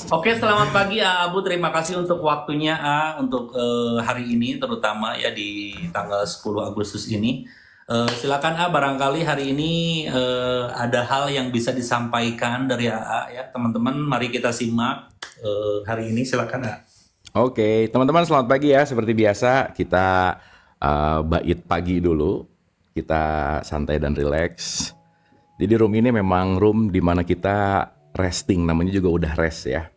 Oke, selamat pagi Abu. Terima kasih untuk waktunya untuk hari ini terutama ya di tanggal 10 Agustus ini. Silakan barangkali hari ini ada hal yang bisa disampaikan dari ya teman-teman. Mari kita simak hari ini, silakan Oke, teman-teman selamat pagi ya. Seperti biasa kita bait pagi dulu. Kita santai dan rileks. Jadi room ini memang room di mana kita resting, namanya juga udah rest ya.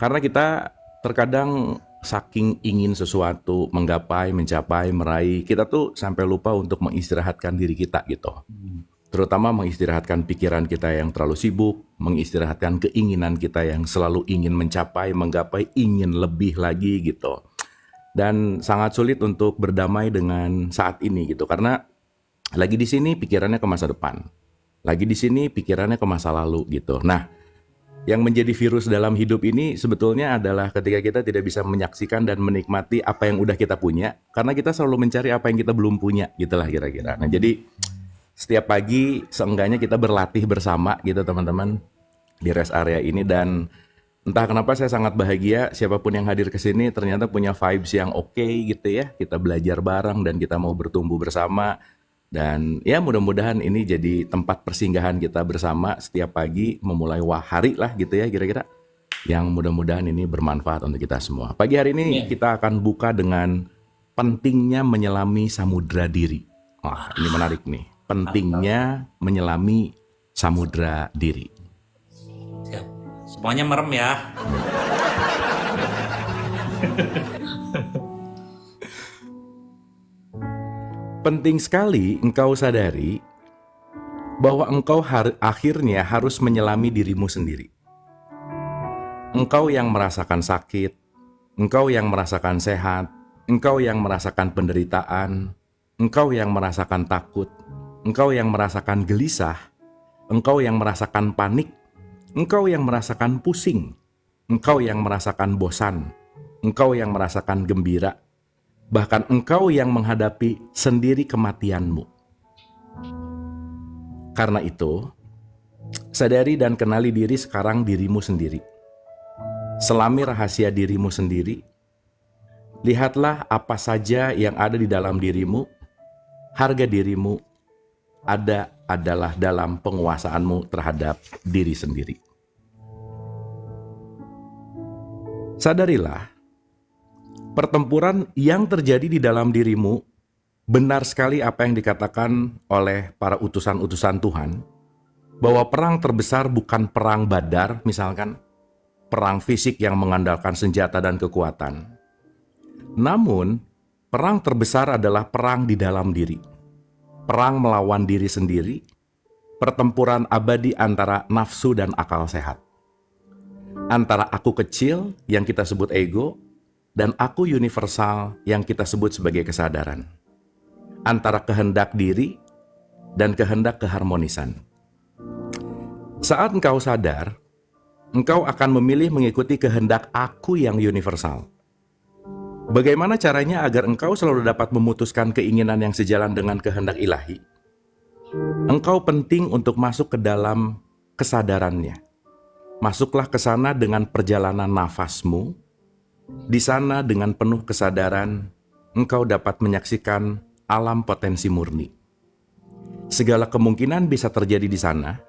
Karena kita terkadang saking ingin sesuatu, menggapai, mencapai, meraih, kita tuh sampai lupa untuk mengistirahatkan diri kita gitu. Terutama mengistirahatkan pikiran kita yang terlalu sibuk, mengistirahatkan keinginan kita yang selalu ingin mencapai, menggapai, ingin lebih lagi gitu. Dan sangat sulit untuk berdamai dengan saat ini gitu, karena lagi di sini pikirannya ke masa depan. Lagi di sini pikirannya ke masa lalu gitu. Nah, yang menjadi virus dalam hidup ini sebetulnya adalah ketika kita tidak bisa menyaksikan dan menikmati apa yang udah kita punya, karena kita selalu mencari apa yang kita belum punya, gitulah kira-kira. Nah, jadi setiap pagi seenggaknya kita berlatih bersama gitu teman-teman di rest area ini, dan entah kenapa saya sangat bahagia siapapun yang hadir ke sini ternyata punya vibes yang oke gitu ya. Kita belajar bareng dan kita mau bertumbuh bersama. Dan ya mudah-mudahan ini jadi tempat persinggahan kita bersama setiap pagi memulai hari lah gitu ya kira-kira. Yang mudah-mudahan ini bermanfaat untuk kita semua. Pagi hari ini kita akan buka dengan pentingnya menyelami samudra diri. Wah, ini menarik nih. Pentingnya menyelami samudra diri. Siap. Semuanya merem ya. Penting sekali engkau sadari bahwa engkau akhirnya harus menyelami dirimu sendiri. Engkau yang merasakan sakit, engkau yang merasakan sehat, engkau yang merasakan penderitaan, engkau yang merasakan takut, engkau yang merasakan gelisah, engkau yang merasakan panik, engkau yang merasakan pusing, engkau yang merasakan bosan, engkau yang merasakan gembira, bahkan engkau yang menghadapi sendiri kematianmu. Karena itu, sadari dan kenali diri sekarang dirimu sendiri. Selami rahasia dirimu sendiri. Lihatlah apa saja yang ada di dalam dirimu. Harga dirimu adalah dalam penguasaanmu terhadap diri sendiri. Sadarilah, pertempuran yang terjadi di dalam dirimu, benar sekali apa yang dikatakan oleh para utusan-utusan Tuhan, bahwa perang terbesar bukan perang Badar, misalkan, perang fisik yang mengandalkan senjata dan kekuatan. Namun, perang terbesar adalah perang di dalam diri. Perang melawan diri sendiri, pertempuran abadi antara nafsu dan akal sehat. Antara aku kecil, yang kita sebut ego, dan aku universal yang kita sebut sebagai kesadaran. Antara kehendak diri dan kehendak keharmonisan. Saat engkau sadar, engkau akan memilih mengikuti kehendak aku yang universal. Bagaimana caranya agar engkau selalu dapat memutuskan keinginan yang sejalan dengan kehendak ilahi? Engkau penting untuk masuk ke dalam kesadarannya. Masuklah ke sana dengan perjalanan nafasmu. Di sana dengan penuh kesadaran, engkau dapat menyaksikan alam potensi murni. Segala kemungkinan bisa terjadi di sana.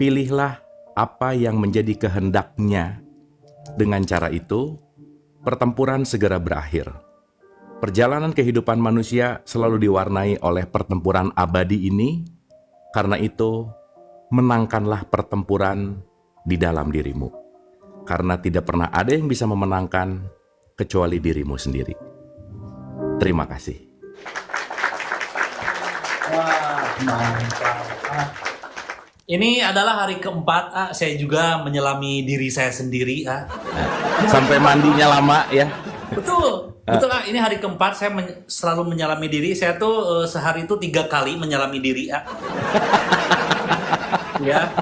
Pilihlah apa yang menjadi kehendaknya. Dengan cara itu, pertempuran segera berakhir. Perjalanan kehidupan manusia selalu diwarnai oleh pertempuran abadi ini. Karena itu, menangkanlah pertempuran di dalam dirimu. Karena tidak pernah ada yang bisa memenangkan kecuali dirimu sendiri. Terima kasih. Wah, mantap. Ini adalah hari keempat, saya juga menyelami diri saya sendiri. Sampai mandinya lama ya. Betul, betul. Ini hari keempat saya selalu menyelami diri. Saya tuh sehari itu 3 kali menyelami diri. Ya,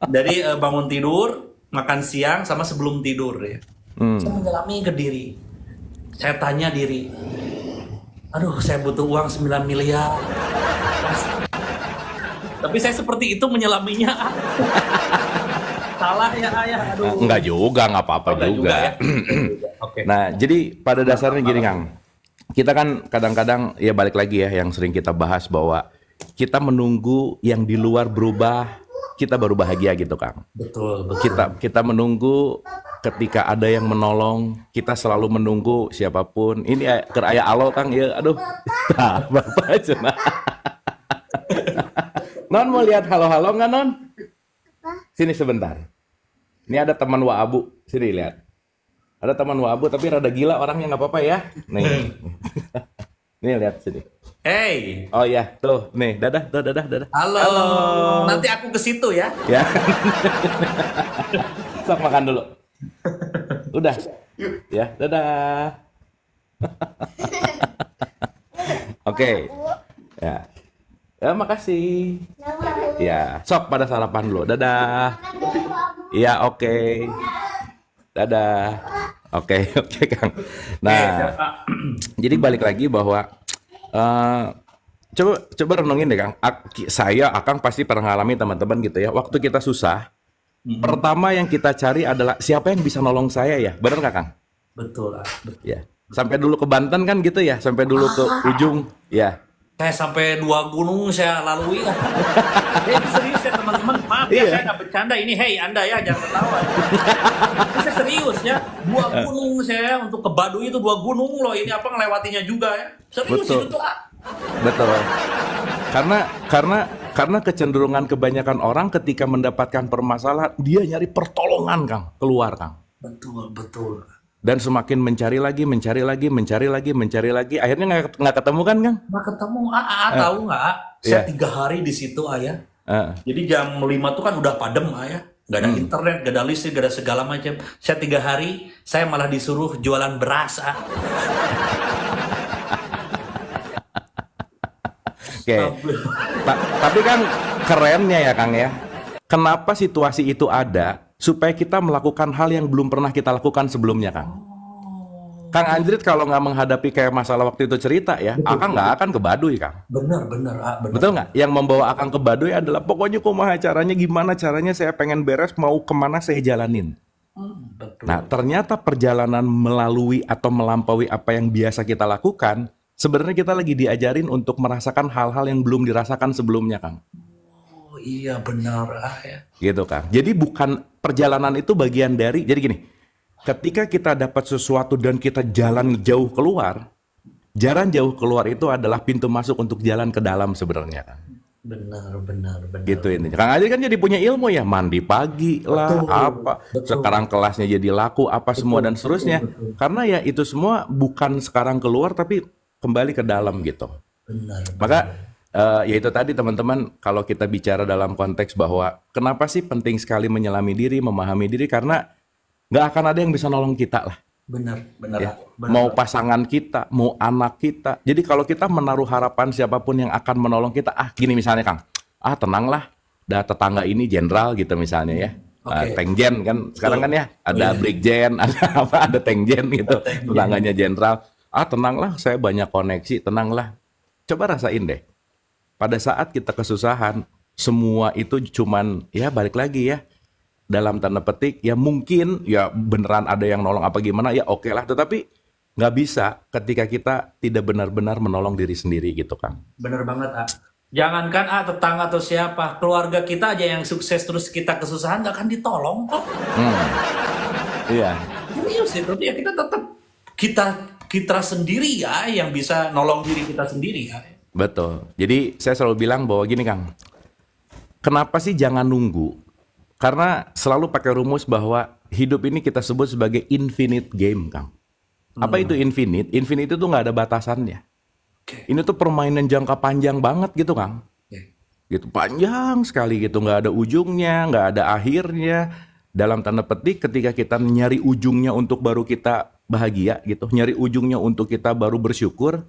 dari bangun tidur, makan siang, sama sebelum tidur ya. Saya menyelami ke diri. Saya tanya diri, aduh saya butuh uang 9 miliar. Tapi saya seperti itu menyelaminya. Salah ya ayah. Aduh. Enggak juga, nggak apa-apa Enggak juga. ya. Oke. Nah, jadi pada dasarnya gini Kang, kita kan kadang-kadang ya balik lagi ya yang sering kita bahas bahwa kita menunggu yang di luar berubah, kita baru bahagia gitu Kang. Betul. Kita menunggu ketika ada yang menolong, kita selalu menunggu siapapun. Ini ke aya alo Kang ya, aduh. Nah, Bapak cina. Non mau lihat halo-halo nggak Non? Sini sebentar. Ini ada teman Wa Abu, sini lihat. Ada teman Wa Abu tapi rada gila orangnya, nggak apa-apa ya. Nih, nih lihat sini. Hey. Oh ya, tuh, nih, dadah. Halo. Nanti aku ke situ ya. Ya. Sok makan dulu. Udah. Ya, dadah. Oke. Ya. Ya, makasih. Ya, sok pada sarapan dulu. Dadah. Iya, oke. Dadah. Oke, Kang. Nah, jadi balik lagi bahwa coba renungin deh Kang. Saya Akang pasti pernah ngalami teman-teman gitu ya. Waktu kita susah, pertama yang kita cari adalah siapa yang bisa nolong saya ya. Bener nggak Kang? Betul. Ya. Sampai dulu ke Banten kan gitu ya. Sampai dulu ke ujung. Ya. Saya sampai 2 gunung saya lalui. Itu serius ya teman-teman. Maaf ya saya nggak bercanda ini. Hey Anda ya jangan ketawa. Ini saya serius ya. 2 gunung saya untuk ke Baduy itu 2 gunung loh. Ini apa ngelewatinya juga ya. Serius Betul. itu tuh. Betul. Karena kecenderungan kebanyakan orang ketika mendapatkan permasalahan dia nyari pertolongan Kang, keluar Kang. Betul. Dan semakin mencari lagi, akhirnya nggak ketemu kan Kang? Nggak ketemu. Tahu nggak? Saya 3 hari di situ ayah. Jadi jam 5 tuh kan udah padam ayah. Nggak ada internet, nggak ada listrik, nggak ada segala macam. Saya 3 hari, saya malah disuruh jualan beras. Oke. Tapi kan kerennya ya Kang ya. Kenapa situasi itu ada supaya kita melakukan hal yang belum pernah kita lakukan sebelumnya Kang. Kang Anjrit kalau nggak menghadapi kayak masalah waktu itu cerita ya, Akang nggak akan ke Baduy Kang. Benar. Betul nggak? Yang membawa Akang ke Baduy adalah pokoknya kumaha caranya, gimana caranya saya pengen beres, mau kemana saya jalanin. Betul. Nah ternyata perjalanan melalui atau melampaui apa yang biasa kita lakukan, sebenarnya kita lagi diajarin untuk merasakan hal-hal yang belum dirasakan sebelumnya Kang. Oh iya benar ya. Gitu Kang. Jadi bukan perjalanan itu bagian dari, jadi gini, ketika kita dapat sesuatu dan kita jalan jauh keluar, jalan jauh keluar itu adalah pintu masuk untuk jalan ke dalam sebenarnya Kang. Benar. Gitu ini. Kang Adi kan jadi punya ilmu ya, mandi pagi lah, Betul. sekarang kelasnya jadi laku, semua dan seterusnya. Betul. Karena ya itu semua bukan sekarang keluar tapi kembali ke dalam gitu. Benar. Maka ya itu tadi teman-teman, kalau kita bicara dalam konteks bahwa kenapa sih penting sekali menyelami diri, memahami diri, karena nggak akan ada yang bisa nolong kita lah. Benar. Ya. Mau pasangan kita, mau anak kita. Jadi kalau kita menaruh harapan siapapun yang akan menolong kita, gini misalnya Kang, tenanglah, dah tetangga ini jenderal gitu misalnya ya. Tengjen kan sekarang kan ya, ada brigjen, ada tengjen gitu, tetangganya jenderal. Tenanglah, saya banyak koneksi, tenanglah. Coba rasain deh. Pada saat kita kesusahan, semua itu cuman ya balik lagi ya. Dalam tanda petik ya mungkin ya beneran ada yang nolong apa gimana ya oke lah. Tetapi nggak bisa ketika kita tidak benar-benar menolong diri sendiri gitu Kang. Bener banget Jangankan tetangga atau siapa, keluarga kita aja yang sukses terus kita kesusahan nggak akan ditolong kok. Iya. Serius itu ya kita tetap kita sendiri ya yang bisa nolong diri kita sendiri ya. Betul. Jadi saya selalu bilang bahwa gini Kang, kenapa sih jangan nunggu? Karena selalu pakai rumus bahwa hidup ini kita sebut sebagai infinite game Kang. Apa itu infinite? Infinite itu nggak ada batasannya. Ini tuh permainan jangka panjang banget gitu Kang. Gitu panjang sekali gitu, nggak ada ujungnya, nggak ada akhirnya. Dalam tanda petik ketika kita nyari ujungnya untuk baru kita bahagia gitu, nyari ujungnya untuk kita baru bersyukur,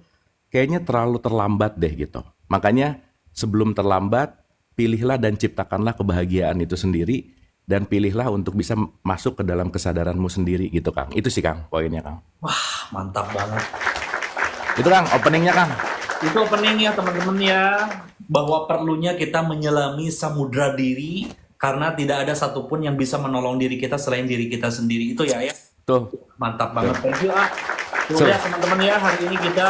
kayaknya terlalu terlambat deh gitu. Makanya sebelum terlambat, pilihlah dan ciptakanlah kebahagiaan itu sendiri, dan pilihlah untuk bisa masuk ke dalam kesadaranmu sendiri gitu Kang. Itu sih Kang poinnya Kang. Wah mantap banget. Itu Kang openingnya Kang. Itu openingnya teman-teman ya, bahwa perlunya kita menyelami samudra diri karena tidak ada satupun yang bisa menolong diri kita selain diri kita sendiri. Itu ya. Tuh. Mantap banget. Thank you Tuh ya teman-teman ya, hari ini kita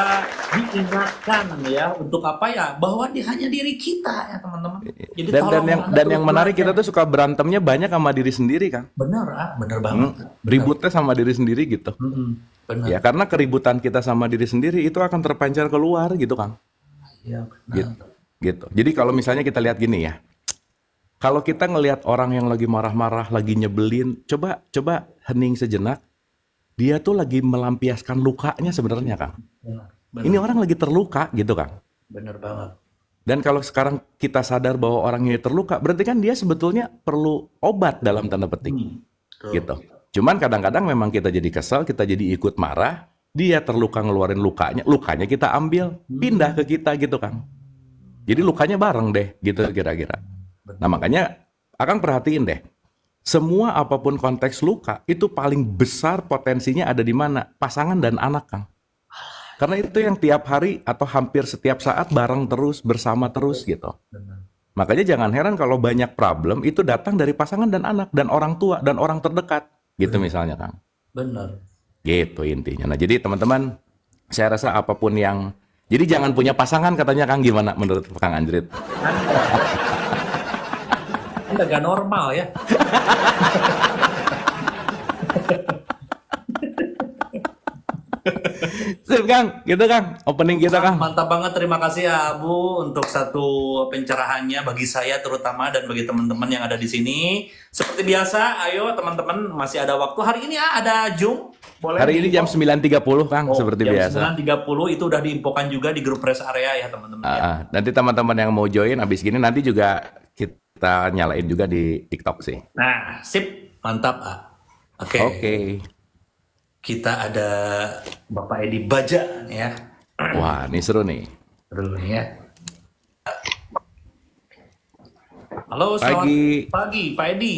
diingatkan ya untuk apa ya, bahwa hanya diri kita ya teman-teman. Jadi dan yang menarik, kita tuh suka berantemnya banyak sama diri sendiri kan. Bener banget. Ributnya sama diri sendiri gitu. Bener. Ya karena keributan kita sama diri sendiri itu akan terpancar keluar gitu kan. Iya benar. Gitu. Jadi kalau misalnya kita lihat gini ya, kalau kita ngelihat orang yang lagi marah-marah, lagi nyebelin, coba hening sejenak. Dia tuh lagi melampiaskan lukanya sebenarnya, Kang. Benar. Ini orang lagi terluka gitu, Kang. Bener banget. Dan kalau sekarang kita sadar bahwa orang ini terluka, berarti kan dia sebetulnya perlu obat dalam tanda petik. Gitu. Cuman kadang-kadang memang kita jadi kesel, kita jadi ikut marah, dia terluka ngeluarin lukanya kita ambil, pindah ke kita gitu, Kang. Jadi lukanya bareng deh, gitu kira-kira. Nah makanya Akang perhatiin deh, semua apapun konteks luka itu paling besar potensinya ada di mana? Pasangan dan anak, Kang. Karena itu yang tiap hari atau hampir setiap saat bareng terus, bersama terus gitu. Makanya jangan heran kalau banyak problem itu datang dari pasangan dan anak dan orang tua dan orang terdekat gitu misalnya, Kang. Benar. Gitu intinya. Nah jadi teman-teman, saya rasa apapun yang, jadi jangan punya pasangan katanya, Kang. Gimana menurut Kang Anjrit? Anda gak normal ya. Sip, Kang. Gitu, Kang. Opening kita, Kang. Mantap banget. Terima kasih ya, Abu, untuk satu pencerahannya bagi saya terutama dan bagi teman-teman yang ada di sini. Seperti biasa, ayo teman-teman, masih ada waktu. Hari ini ada Zoom. Boleh hari ini jam 9.30, Kang, seperti jam biasa. Jam 9.30 itu udah diinfokan juga di grup rest area ya, teman-teman. Ya. Nanti teman-teman yang mau join abis gini nanti juga kita nyalain juga di TikTok sih. Nah, sip. Mantap, Oke. Kita ada Bapak Edi Baja ya. Wah, ini seru nih. Seru nih ya. Halo, selamat pagi Pak Edi.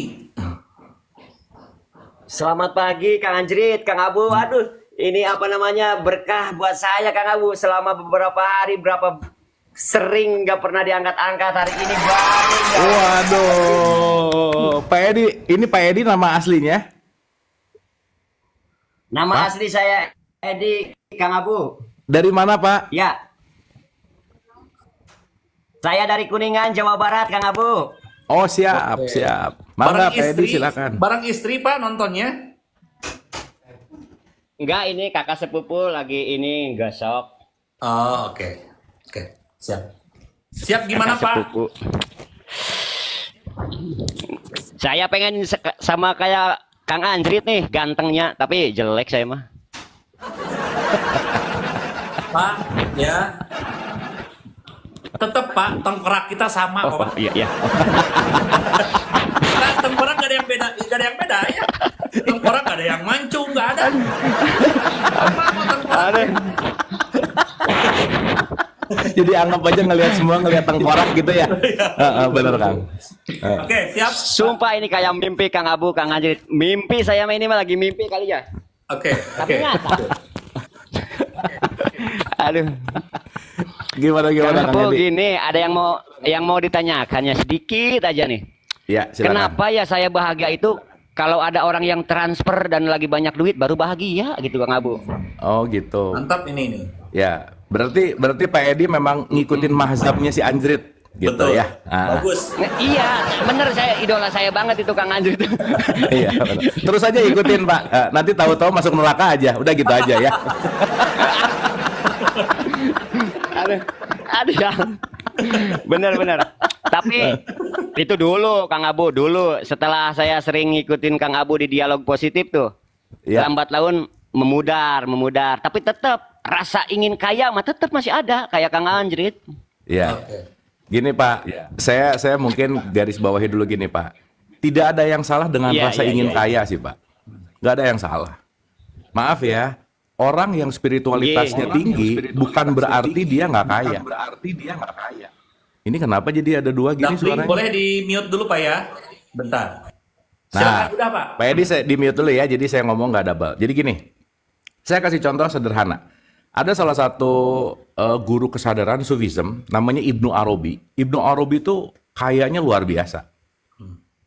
Selamat pagi Kang Anjrit, Kang Abu. Aduh, ini apa namanya, berkah buat saya Kang Abu. Selama beberapa hari, berapa sering nggak pernah diangkat-angkat, hari ini baru. Waduh, Pak Edi, ini Pak Edi nama aslinya? Nama asli saya Edi, Kang Abu. Dari mana, Pak? Ya. Saya dari Kuningan, Jawa Barat, Kang Abu. Oh, siap. Mangga, Pak Edi, silakan. Barang istri, Pak, nontonnya? Enggak, ini kakak sepupu lagi ini gosok. Oh, oke. Siap. Siap gimana, Pak? Sepupu. Saya pengen sama kayak Kang Anjrit nih, gantengnya, tapi jelek saya mah. Pak, ya. Tetap Pak, tengkorak kita sama kok. Iya. Nah, tengkorak gak ada yang beda, ya. Tengkorak gak ada yang mancung, gak ada. Apa tengkorak? Jadi anggap aja ngelihat tengkorak gitu ya. Bener, Kang. Oke, siap. Sumpah ini kayak mimpi Kang Abu, Kang Anjrit. Mimpi saya ini mah lagi mimpi kali ya. Oke. Aduh. Gimana Kang Abu, gini, ada yang mau ditanyakannya sedikit aja nih. Ya, silakan. Kenapa ya saya bahagia itu kalau ada orang yang transfer dan lagi banyak duit baru bahagia gitu, Kang Abu. Oh, gitu. Mantap ini. Ya, berarti Pak Edi memang ngikutin mazhabnya si Anjrit gitu. Betul. Ya. Bagus. Nah, iya, bener, saya idola saya banget itu Kang Anjrit. Iya, bener. Terus aja ikutin, Pak. Nanti tahu-tahu masuk neraka aja. Udah gitu aja ya. Aduh ya. Bener. Tapi itu dulu Kang Abu, setelah saya sering ngikutin Kang Abu di dialog positif tuh. Ya. Lambat laun memudar. Tapi tetap rasa ingin kaya mah tetap masih ada kayak Kang Anjrit. Iya. Gini Pak, saya mungkin garis bawahi dulu gini Pak. Tidak ada yang salah dengan rasa ingin kaya sih Pak. Gak ada yang salah. Maaf ya, orang yang spiritualitasnya tinggi bukan berarti dia nggak kaya. Ini kenapa jadi ada dua gini suaranya? Boleh di mute dulu Pak ya, bentar. Silakan udah Pak. Pak Edi saya di mute dulu ya, jadi saya ngomong nggak double. Jadi gini, saya kasih contoh sederhana. Ada salah satu guru kesadaran Sufism, namanya Ibnu Arabi. Ibnu Arabi itu kayanya luar biasa.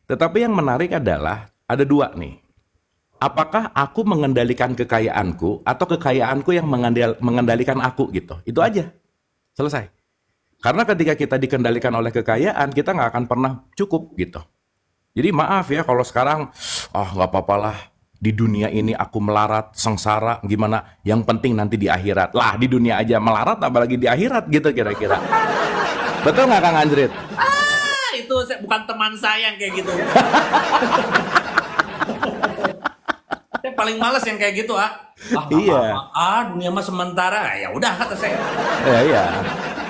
Tetapi yang menarik adalah ada dua nih. Apakah aku mengendalikan kekayaanku atau kekayaanku yang mengendalikan aku gitu. Itu aja. Selesai. Karena ketika kita dikendalikan oleh kekayaan, kita nggak akan pernah cukup gitu. Jadi maaf ya kalau sekarang, nggak apa-apalah. Di dunia ini aku melarat, sengsara, gimana? Yang penting nanti di akhirat. Lah di dunia aja melarat, apalagi di akhirat gitu kira-kira. Betul nggak Kang Anjrit? Itu bukan teman saya yang kayak gitu. Saya paling males yang kayak gitu, Iya. Dunia mah sementara. Ya udah kata saya. Iya.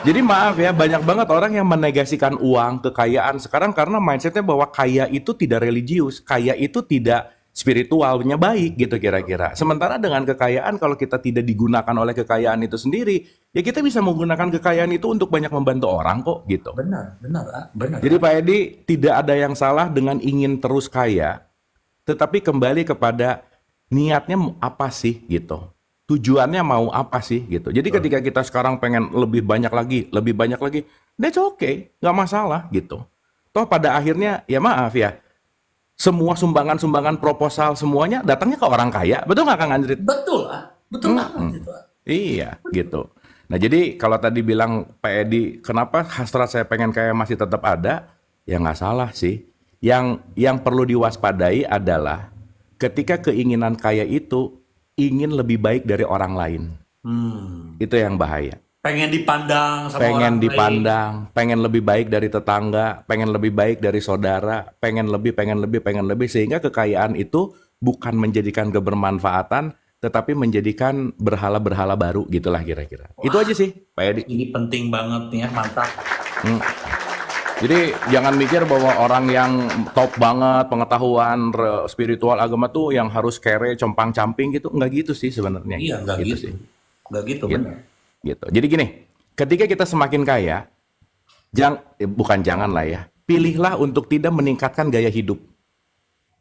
Jadi maaf ya, banyak banget orang yang menegasikan uang, kekayaan sekarang karena mindsetnya bahwa kaya itu tidak religius, kaya itu tidak spiritualnya baik gitu kira-kira. Sementara dengan kekayaan kalau kita tidak digunakan oleh kekayaan itu sendiri, ya kita bisa menggunakan kekayaan itu untuk banyak membantu orang kok gitu. Benar. Jadi Pak Edi, tidak ada yang salah dengan ingin terus kaya, tetapi kembali kepada niatnya apa sih gitu. Tujuannya mau apa sih gitu. Jadi ketika kita sekarang pengen lebih banyak lagi, that's okay, nggak masalah gitu. Toh pada akhirnya ya maaf ya, semua sumbangan-sumbangan proposal semuanya datangnya ke orang kaya, betul nggak Kang Anjrit? Betul banget gitu. Iya gitu. Nah jadi kalau tadi bilang Pak Edi, kenapa hasrat saya pengen kaya masih tetap ada? Ya nggak salah sih. Yang perlu diwaspadai adalah ketika keinginan kaya itu ingin lebih baik dari orang lain. Itu yang bahaya. Pengen dipandang sama pengen orang dipandang, lain. Pengen lebih baik dari tetangga, pengen lebih baik dari saudara, pengen lebih, sehingga kekayaan itu bukan menjadikan kebermanfaatan, tetapi menjadikan berhala-berhala baru, gitulah kira-kira. Wah, itu aja sih, Pak Edi. Ini penting banget nih ya, mantap. Jadi jangan mikir bahwa orang yang top banget pengetahuan spiritual agama tuh yang harus kere, compang-camping gitu, nggak gitu sih sebenarnya. Iya, nggak gitu sih. Nggak gitu, benar. Gitu. Jadi gini, ketika kita semakin kaya, bukan jangan lah ya, pilihlah untuk tidak meningkatkan gaya hidup,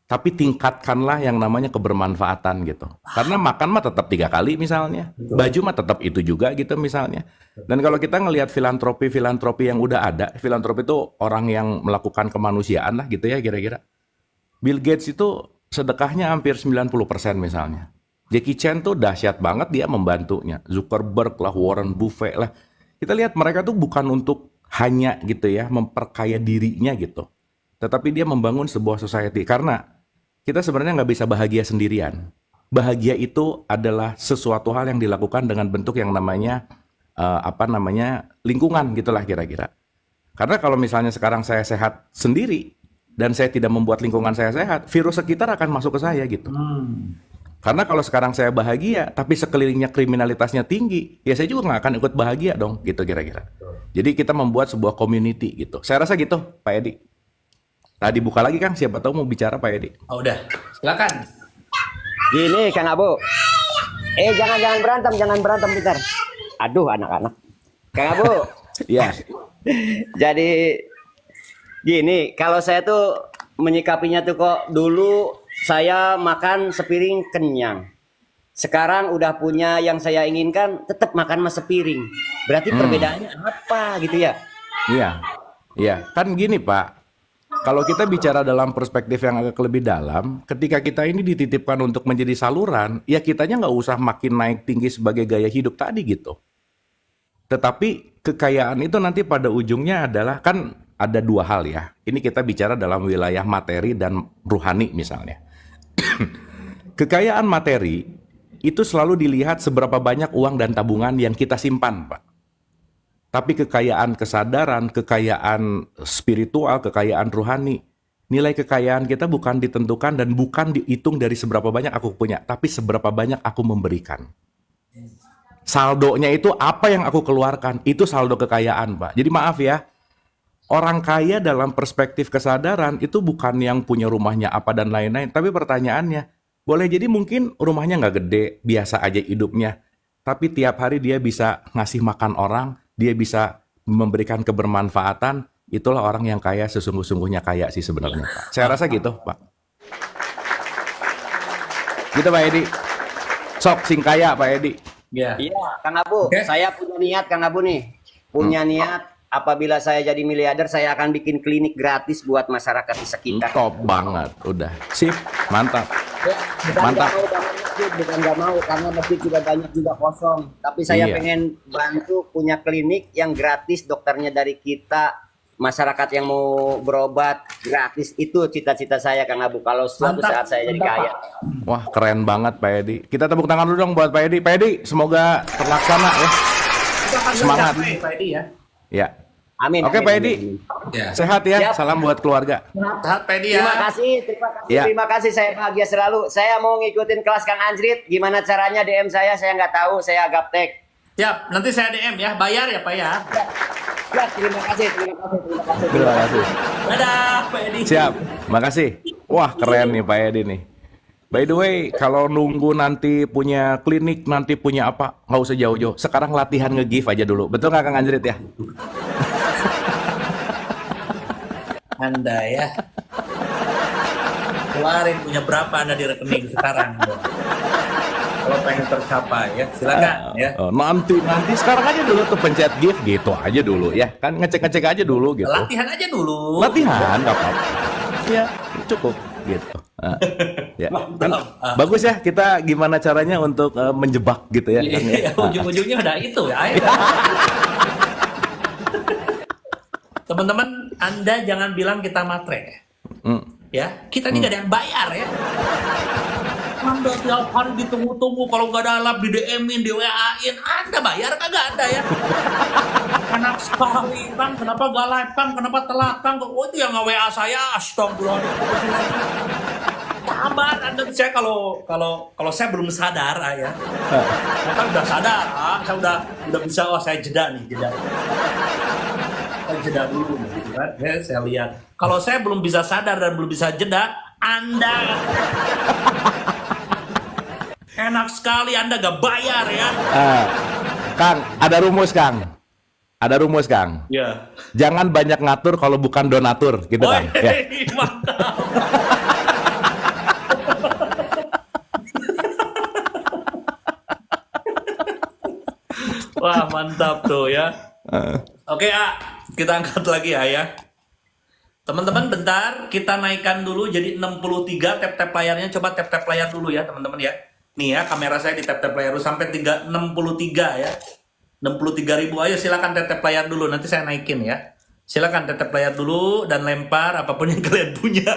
tapi tingkatkanlah yang namanya kebermanfaatan gitu. Karena makan mah tetap 3 kali misalnya, baju mah tetap itu juga gitu misalnya. Dan kalau kita ngelihat filantropi yang udah ada, filantropi itu orang yang melakukan kemanusiaan lah gitu ya kira-kira. Bill Gates itu sedekahnya hampir 90% misalnya. Jackie Chan tuh dahsyat banget dia membantunya. Zuckerberg lah, Warren Buffett lah. Kita lihat mereka tuh bukan untuk hanya gitu ya memperkaya dirinya gitu, tetapi dia membangun sebuah society. Karena kita sebenarnya nggak bisa bahagia sendirian. Bahagia itu adalah sesuatu hal yang dilakukan dengan bentuk yang namanya lingkungan gitulah kira-kira. Karena kalau misalnya sekarang saya sehat sendiri dan saya tidak membuat lingkungan saya sehat, virus sekitar akan masuk ke saya gitu. Karena kalau sekarang saya bahagia, tapi sekelilingnya kriminalitasnya tinggi, ya saya juga nggak akan ikut bahagia dong, gitu kira-kira. Jadi kita membuat sebuah community gitu. Saya rasa gitu, Pak Edi. Tadi buka lagi Kang, siapa tahu mau bicara Pak Edi. Oh, udah, silakan. Gini Kang Abu. Jangan berantem bentar. Aduh anak-anak. Kang Abu. Iya. Jadi gini, kalau saya tuh menyikapinya tuh kok dulu saya makan sepiring kenyang. Sekarang udah punya yang saya inginkan, tetap makan mas sepiring. Berarti perbedaannya apa gitu ya? Iya. Kan gini Pak, kalau kita bicara dalam perspektif yang agak lebih dalam, ketika kita ini dititipkan untuk menjadi saluran, ya kitanya nggak usah makin naik tinggi sebagai gaya hidup tadi gitu. Tetapi kekayaan itu nanti pada ujungnya adalah, kan ada 2 hal ya. Ini kita bicara dalam wilayah materi dan rohani misalnya. Kekayaan materi itu selalu dilihat seberapa banyak uang dan tabungan yang kita simpan, Pak. Tapi kekayaan kesadaran, kekayaan spiritual, kekayaan rohani, nilai kekayaan kita bukan ditentukan dan bukan dihitung dari seberapa banyak aku punya, tapi seberapa banyak aku memberikan. Saldonya itu apa yang aku keluarkan, itu saldo kekayaan, Pak. Jadi maaf ya, orang kaya dalam perspektif kesadaran itu bukan yang punya rumahnya apa dan lain-lain, tapi pertanyaannya, boleh jadi mungkin rumahnya nggak gede, biasa aja hidupnya, tapi tiap hari dia bisa ngasih makan orang, dia bisa memberikan kebermanfaatan, itulah orang yang kaya sesungguh-sungguhnya kaya sih sebenarnya, Pak. Saya rasa gitu, Pak. Gitu, Pak Edi. Sok sing kaya, Pak Edi. Iya, Kang Abu. Okay. Saya punya niat, Kang Abu nih. Punya niat apabila saya jadi miliarder, saya akan bikin klinik gratis buat masyarakat di sekitar. Top banget, udah. Sip, mantap. Ya, bukan Mantap. nggak mau bangun masjid, bukan nggak mau karena masjid juga banyak juga kosong. Tapi saya Iya. pengen bantu punya klinik yang gratis, dokternya dari kita, masyarakat yang mau berobat gratis. Itu cita-cita saya, Kang Abu. Kalau suatu Mantap, saat saya jadi mantap, kaya. Pak. Wah, keren banget Pak Edi. Kita tepuk tangan dulu dong buat Pak Edi. Pak Edi, semoga terlaksana ya. Kita akan Semangat. capai, Pak Edi ya. Ya. Amin. Oke, amin, Pak amin, Edi. amin. Ya. Sehat ya. Siap. Salam buat keluarga. Sehat Pak Edi ya. Terima kasih, terima kasih, Ya. terima kasih. Saya bahagia selalu. Saya mau ngikutin kelas Kang Anjrit. Gimana caranya DM saya nggak tahu. Saya gaptek. Siap, nanti saya DM ya. Bayar ya Pak ya. Ya, terima kasih, terima kasih, terima kasih. Terima kasih. Dadah Pak Edi. Siap. Makasih. Wah, keren nih Pak Edi nih. By the way, kalau nunggu nanti punya klinik, nanti punya apa, nggak usah jauh-jauh. Sekarang latihan nge-give aja dulu. Betul nggak Kang Anjrit ya? Anda ya. Keluarin punya berapa Anda di rekening sekarang. Kalau pengen tercapai ya, silakan ya. Nanti sekarang aja dulu tuh pencet give gitu aja dulu ya. Kan ngecek aja dulu gitu. Latihan aja dulu. Latihan nggak apa-apa. Ya, cukup gitu. Ya. Kan, bagus ya kita gimana caranya untuk menjebak gitu ya. Kang, ya. Iya, ujung-ujungnya udah itu ya. Ayo. Teman-teman, Anda jangan bilang kita matre. Ya, kita ini gak ada yang bayar ya. Anda tiap hari ditunggu-tunggu, kalau nggak ada lab di DM-in, di WA-in, Anda bayar kagak ada ya? Enak sekali, Kang, kenapa gak live, Kang, kenapa telat, Kang? Oh, itu yang nge-WA saya, astagfirullahaladzim. Sabar, Anda saya kalau saya belum sadar, ya. Saya kan udah sadar, saya udah bisa, oh saya jeda nih, jeda. Saya jeda dulu, gitu kan? Ya, saya lihat. Kalau saya belum bisa sadar dan belum bisa jeda, Anda enak sekali Anda gak bayar ya. Kang, ada rumus Kang. Ada rumus Kang. Ya. Jangan banyak ngatur kalau bukan donatur, gitu Kang. Ya. Mantap. Wah, mantap tuh ya. Oke, kita angkat lagi ya. Teman-teman, bentar, kita naikkan dulu jadi 63 tap-tap layarnya. Coba tap-tap layar dulu ya, teman-teman ya. Nih ya, kamera saya di tap-tap layar dulu sampai 63 ya. 63.000, ayo silakan tap-tap layar dulu, nanti saya naikin ya. Silakan tap-tap layar dulu dan lempar apapun yang kalian punya.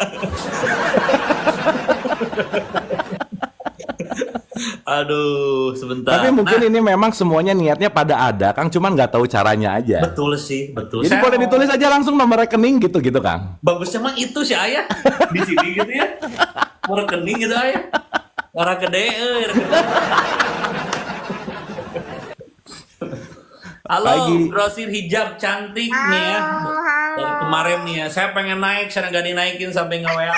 Aduh, sebentar. Tapi mungkin ini memang semuanya niatnya pada ada, Kang, cuman nggak tahu caranya aja. Betul sih, betul. Jadi boleh ditulis aja langsung nomor rekening gitu Kang. Bagusnya mah itu sih ayah di sini gitu ya. Mau rekening gitu ayah. Orang gede, Halo, Pagi. grosir hijab cantik nih ya. Dari kemarin nih ya, saya pengen naik, saya nggak dinaikin sampai nge-WA.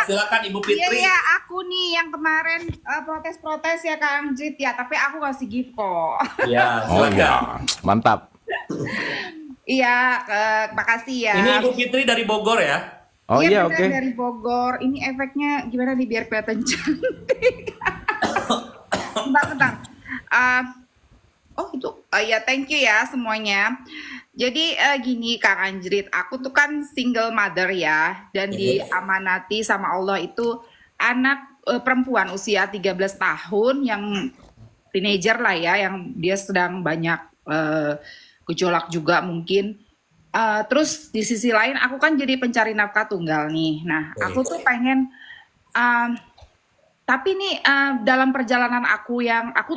Silakan Ibu Fitri. Iya, aku nih yang kemarin protes-protes ya Kang Jit ya, tapi aku ngasih gift kok. Ya, Oh silakan. ya, mantap. Iya, makasih ya. Ini Ibu Fitri dari Bogor ya. Oh iya, bener, oke. dari Bogor. Ini efeknya gimana nih biar kelihatan cantik? Bentar. Oh itu, ya thank you ya semuanya. Jadi gini Kang Anjrit, aku tuh kan single mother ya, dan diamanati sama Allah itu anak perempuan usia 13 tahun yang teenager lah ya, yang dia sedang banyak gejolak juga mungkin. Terus di sisi lain aku kan jadi pencari nafkah tunggal nih. Nah aku tuh pengen, tapi nih dalam perjalanan aku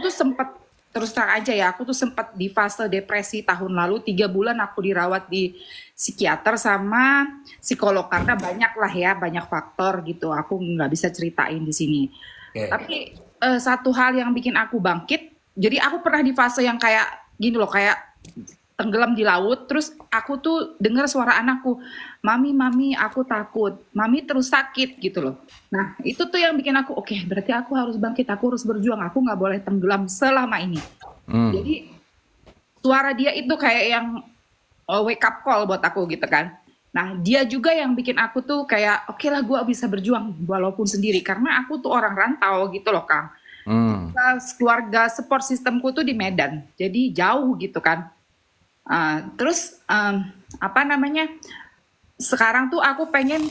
tuh sempet, terus terang aja ya, aku tuh sempat di fase depresi tahun lalu. 3 bulan aku dirawat di psikiater sama psikolog karena banyak faktor gitu. Aku nggak bisa ceritain di sini. Tapi satu hal yang bikin aku bangkit. Jadi aku pernah di fase yang kayak gini loh, kayak tenggelam di laut. Terus aku tuh dengar suara anakku, mami, aku takut. Mami terus sakit gitu loh. Nah itu tuh yang bikin aku, oke, berarti aku harus bangkit, aku harus berjuang. Aku nggak boleh tenggelam selama ini. Jadi suara dia itu kayak yang wake up call buat aku gitu kan. Nah dia juga yang bikin aku tuh kayak, oke lah gue bisa berjuang walaupun sendiri. Karena aku tuh orang rantau gitu loh Kang. Keluarga support sistemku tuh di Medan. Jadi jauh gitu kan. Terus apa namanya? Sekarang tuh aku pengen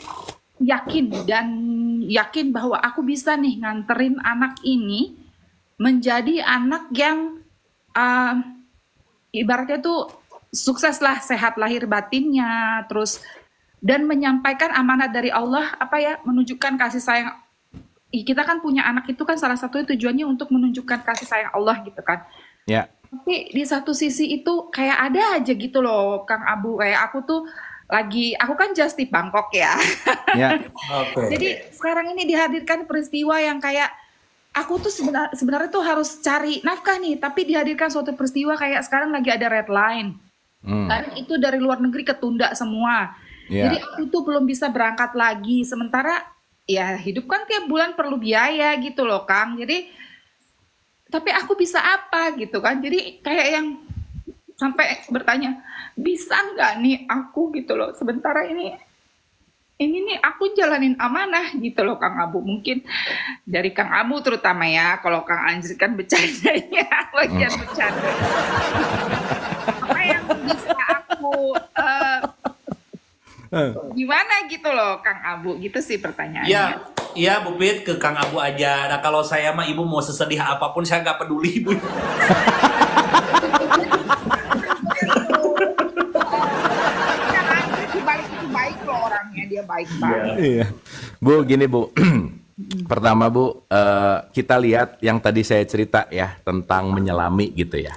yakin bahwa aku bisa nih nganterin anak ini menjadi anak yang ibaratnya tuh sukses lah, sehat lahir batinnya, terus dan menyampaikan amanat dari Allah, apa ya, menunjukkan kasih sayang. Kita kan punya anak itu kan salah satu tujuannya untuk menunjukkan kasih sayang Allah gitu kan. Ya. Tapi di satu sisi itu kayak ada aja gitu loh, Kang Abu, kayak aku kan just di Bangkok ya. Ya. Jadi sekarang ini dihadirkan peristiwa yang kayak aku tuh sebenarnya tuh harus cari nafkah nih, tapi dihadirkan suatu peristiwa kayak sekarang lagi ada red line. Dan itu dari luar negeri ketunda semua. Jadi aku tuh belum bisa berangkat lagi. Sementara ya hidup kan tiap bulan perlu biaya gitu loh Kang. Jadi tapi aku bisa apa gitu kan. Jadi kayak yang sampai bertanya, bisa nggak nih aku gitu loh. Sementara ini nih aku jalanin amanah gitu loh Kang Abu. Mungkin dari Kang Abu terutama ya. Kalau Kang Anjir kan bercandanya, bagian bercanda. Apa yang bisa aku gimana gitu loh Kang Abu, gitu sih pertanyaannya. Iya Bu Pit, ke Kang Abu aja. Nah kalau saya mah Ibu mau sesedih apapun saya nggak peduli Bu. Baik loh orangnya, dia baik banget. Iya. Bu, gini Bu. Pertama Bu, kita lihat yang tadi saya cerita ya tentang menyelami gitu ya.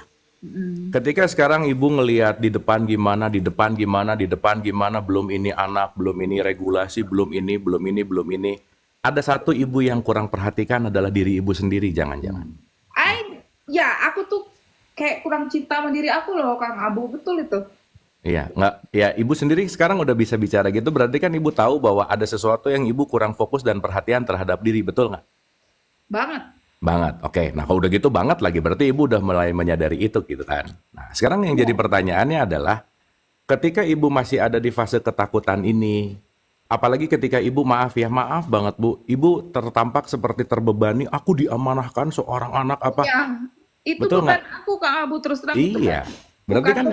Ketika sekarang Ibu ngelihat di depan gimana, belum ini anak, belum ini regulasi, belum ini. Ada satu Ibu yang kurang perhatikan adalah diri Ibu sendiri, jangan-jangan. Aku tuh kayak kurang cinta sama diri aku loh Kang Abu, betul itu. Iya, Ibu sendiri sekarang udah bisa bicara gitu, berarti kan Ibu tahu bahwa ada sesuatu yang Ibu kurang fokus dan perhatian terhadap diri, betul nggak? Banget, oke. Nah kalau udah gitu banget lagi, berarti Ibu udah mulai menyadari itu gitu kan. Nah sekarang yang jadi pertanyaannya adalah, ketika Ibu masih ada di fase ketakutan ini, apalagi ketika Ibu maaf banget Bu, Ibu tertampak seperti terbebani, aku diamanahkan seorang anak apa. Ya, itu betul bukan nggak? aku Kang Abu, terus terang. Iya, berarti kan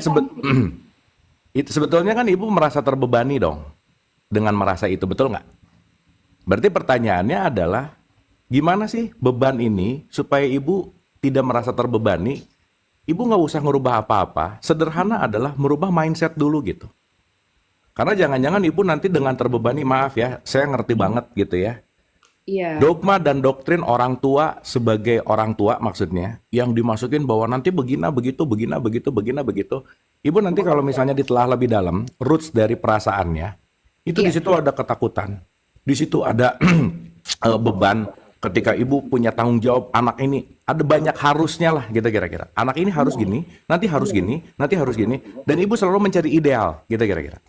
itu sebetulnya kan Ibu merasa terbebani dong dengan merasa itu, betul nggak? Berarti pertanyaannya adalah, gimana sih beban ini supaya Ibu tidak merasa terbebani? Ibu nggak usah ngerubah apa-apa. Sederhana adalah merubah mindset dulu gitu. Karena jangan-jangan Ibu nanti dengan terbebani, maaf ya, saya ngerti banget gitu ya. Iya. Dogma dan doktrin orang tua sebagai orang tua maksudnya, yang dimasukin bahwa nanti begina begitu. Ibu nanti kalau misalnya ditelah lebih dalam, roots dari perasaannya, itu di situ ada ketakutan. Di situ ada beban. Ketika Ibu punya tanggung jawab anak ini, ada banyak harusnya lah gitu kira-kira. Anak ini harus gini, nanti harus gini, dan Ibu selalu mencari ideal gitu kira-kira.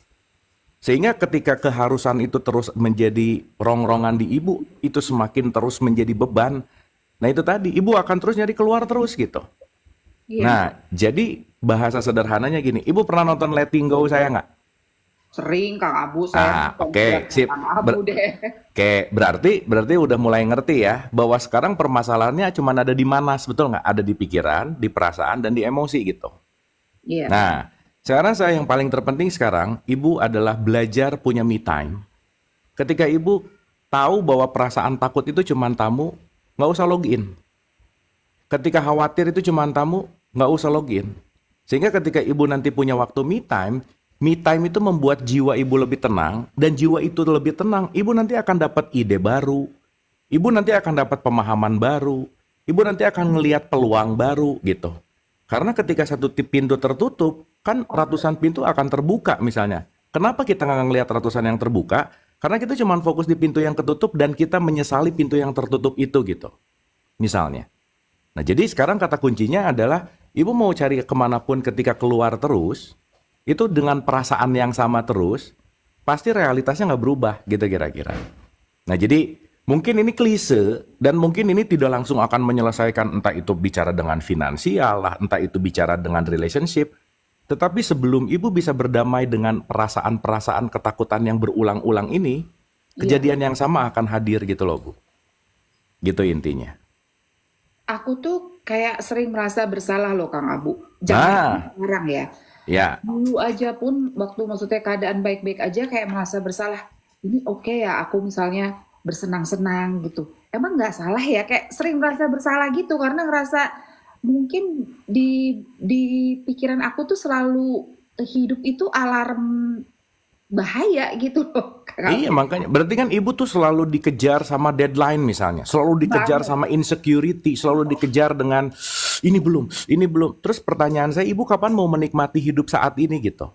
Sehingga ketika keharusan itu terus menjadi rongrongan di Ibu, itu semakin terus menjadi beban. Nah itu tadi, Ibu akan terus nyari keluar terus gitu. Iya. Nah, jadi bahasa sederhananya gini, Ibu pernah nonton Letting Go saya nggak? Sering Kang Abu, saya Oke, sip. Kang Abu deh. Oke, berarti udah mulai ngerti ya bahwa sekarang permasalahannya cuma ada di mana, betul nggak? Ada di pikiran, di perasaan, dan di emosi gitu. Iya. Nah, sekarang yang paling terpenting sekarang, Ibu adalah belajar punya me time. Ketika Ibu tahu bahwa perasaan takut itu cuma tamu, nggak usah login. Ketika khawatir itu cuma tamu, nggak usah login. Sehingga ketika Ibu nanti punya waktu me time itu membuat jiwa Ibu lebih tenang, dan jiwa itu lebih tenang, Ibu nanti akan dapat ide baru, Ibu nanti akan dapat pemahaman baru, Ibu nanti akan ngelihat peluang baru gitu. Karena ketika satu pintu tertutup, kan ratusan pintu akan terbuka misalnya. Kenapa kita nggak ngelihat ratusan yang terbuka? Karena kita cuma fokus di pintu yang ketutup dan kita menyesali pintu yang tertutup itu gitu. Misalnya. Nah jadi sekarang kata kuncinya adalah, Ibu mau cari kemanapun ketika keluar terus, itu dengan perasaan yang sama terus, pasti realitasnya nggak berubah gitu kira-kira. Nah jadi mungkin ini klise, dan mungkin ini tidak langsung akan menyelesaikan, entah itu bicara dengan finansial lah, entah itu bicara dengan relationship. Tetapi sebelum Ibu bisa berdamai dengan perasaan-perasaan ketakutan yang berulang-ulang ini, kejadian yang sama akan hadir gitu loh Bu. Gitu intinya. aku tuh kayak sering merasa bersalah loh Kang Abu. Nah, Jangan sekarang ya. ya. Dulu aja pun waktu maksudnya keadaan baik-baik aja kayak merasa bersalah. Ini oke ya aku misalnya bersenang-senang gitu. Emang nggak salah ya? Kayak sering merasa bersalah gitu karena ngerasa mungkin di pikiran aku tuh selalu hidup itu alarm bahaya gitu loh Kang Iya, Abu. makanya. Berarti kan ibu tuh selalu dikejar sama deadline misalnya. Selalu dikejar Banget. sama insecurity. Selalu dikejar dengan ini belum, ini belum. Terus pertanyaan saya, ibu kapan mau menikmati hidup saat ini gitu?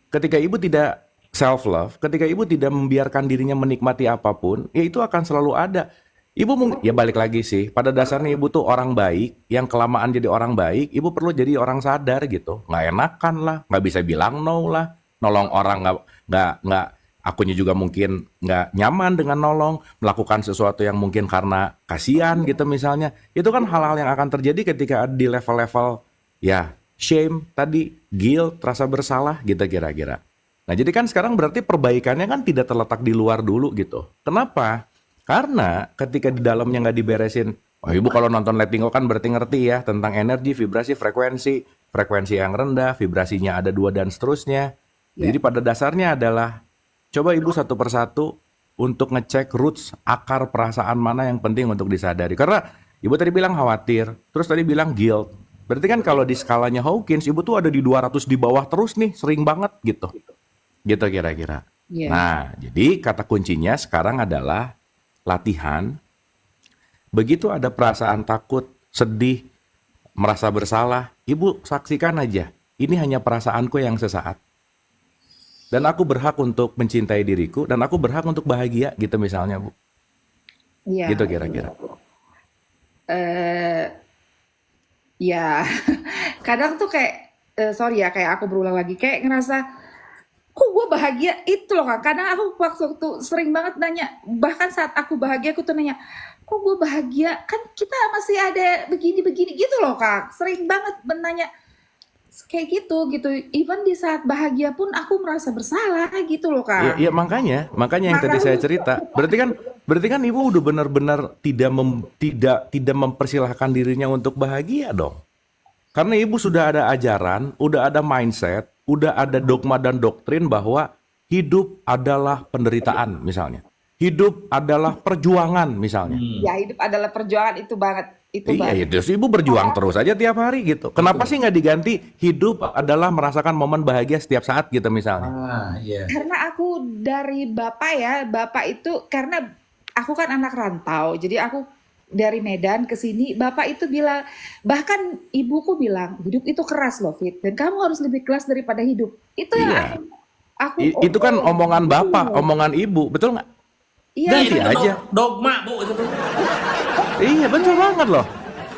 Ketika ibu tidak self love, ketika ibu tidak membiarkan dirinya menikmati apapun, ya itu akan selalu ada. Ibu mungkin ya balik lagi sih. Pada dasarnya ibu tuh orang baik, yang kelamaan jadi orang baik, ibu perlu jadi orang sadar gitu. Nggak enakan lah, nggak bisa bilang no lah, nolong orang nggak. Akunya juga mungkin nggak nyaman dengan nolong, melakukan sesuatu yang mungkin karena kasihan gitu misalnya. Itu kan hal-hal yang akan terjadi ketika ada di level-level ya shame tadi, guilt, rasa bersalah gitu kira-kira. Nah, jadi kan sekarang berarti perbaikannya kan tidak terletak di luar dulu gitu. Kenapa? Karena ketika di dalamnya nggak diberesin, oh ibu kalau nonton Letting Go kan berarti ngerti ya tentang energi, vibrasi, frekuensi yang rendah, vibrasinya ada 2 dan seterusnya. Ya. Jadi pada dasarnya adalah coba ibu satu persatu untuk ngecek roots akar perasaan mana yang penting untuk disadari. Karena ibu tadi bilang khawatir, terus tadi bilang guilt. Berarti kan kalau di skalanya Hawkins, ibu tuh ada di 200 di bawah terus nih, sering banget gitu. Gitu kira-kira. Iya. Nah, jadi kata kuncinya sekarang adalah latihan. Begitu ada perasaan takut, sedih, merasa bersalah, ibu saksikan aja. Ini hanya perasaanku yang sesaat. Dan aku berhak untuk mencintai diriku, dan aku berhak untuk bahagia gitu misalnya, Bu. Iya. Gitu kira-kira. Eh, ya, kadang tuh kayak, sorry ya, kayak aku berulang lagi, kayak ngerasa, kok gue bahagia itu loh Kak. Kadang aku waktu sering banget nanya, bahkan saat aku bahagia aku tuh nanya, kok gue bahagia? Kan kita masih ada begini-begini gitu loh Kak. Sering banget menanya kayak gitu. Even di saat bahagia pun aku merasa bersalah gitu loh Kak. Iya makanya yang tadi saya cerita. Berarti kan ibu udah benar-benar tidak mempersilahkan dirinya untuk bahagia dong. Karena ibu sudah ada ajaran, udah ada mindset, udah ada dogma dan doktrin bahwa hidup adalah penderitaan misalnya. Hidup adalah perjuangan misalnya. Ya hidup adalah perjuangan itu banget. Itu Iya, banget. terus ibu berjuang terus aja tiap hari gitu. Kenapa sih nggak diganti hidup adalah merasakan momen bahagia setiap saat gitu misalnya? Iya. Karena aku dari bapak itu karena aku kan anak rantau, jadi aku dari Medan ke sini, bapak itu bilang, bahkan ibuku bilang, hidup itu keras loh Fit, dan kamu harus lebih keras daripada hidup. Itu yang Iya. aku Itu kan omongan bapak, omongan ibu, betul nggak? Iya, Nah, Ganti itu aja. dogma, Bu, itu tuh. Iya betul banget loh.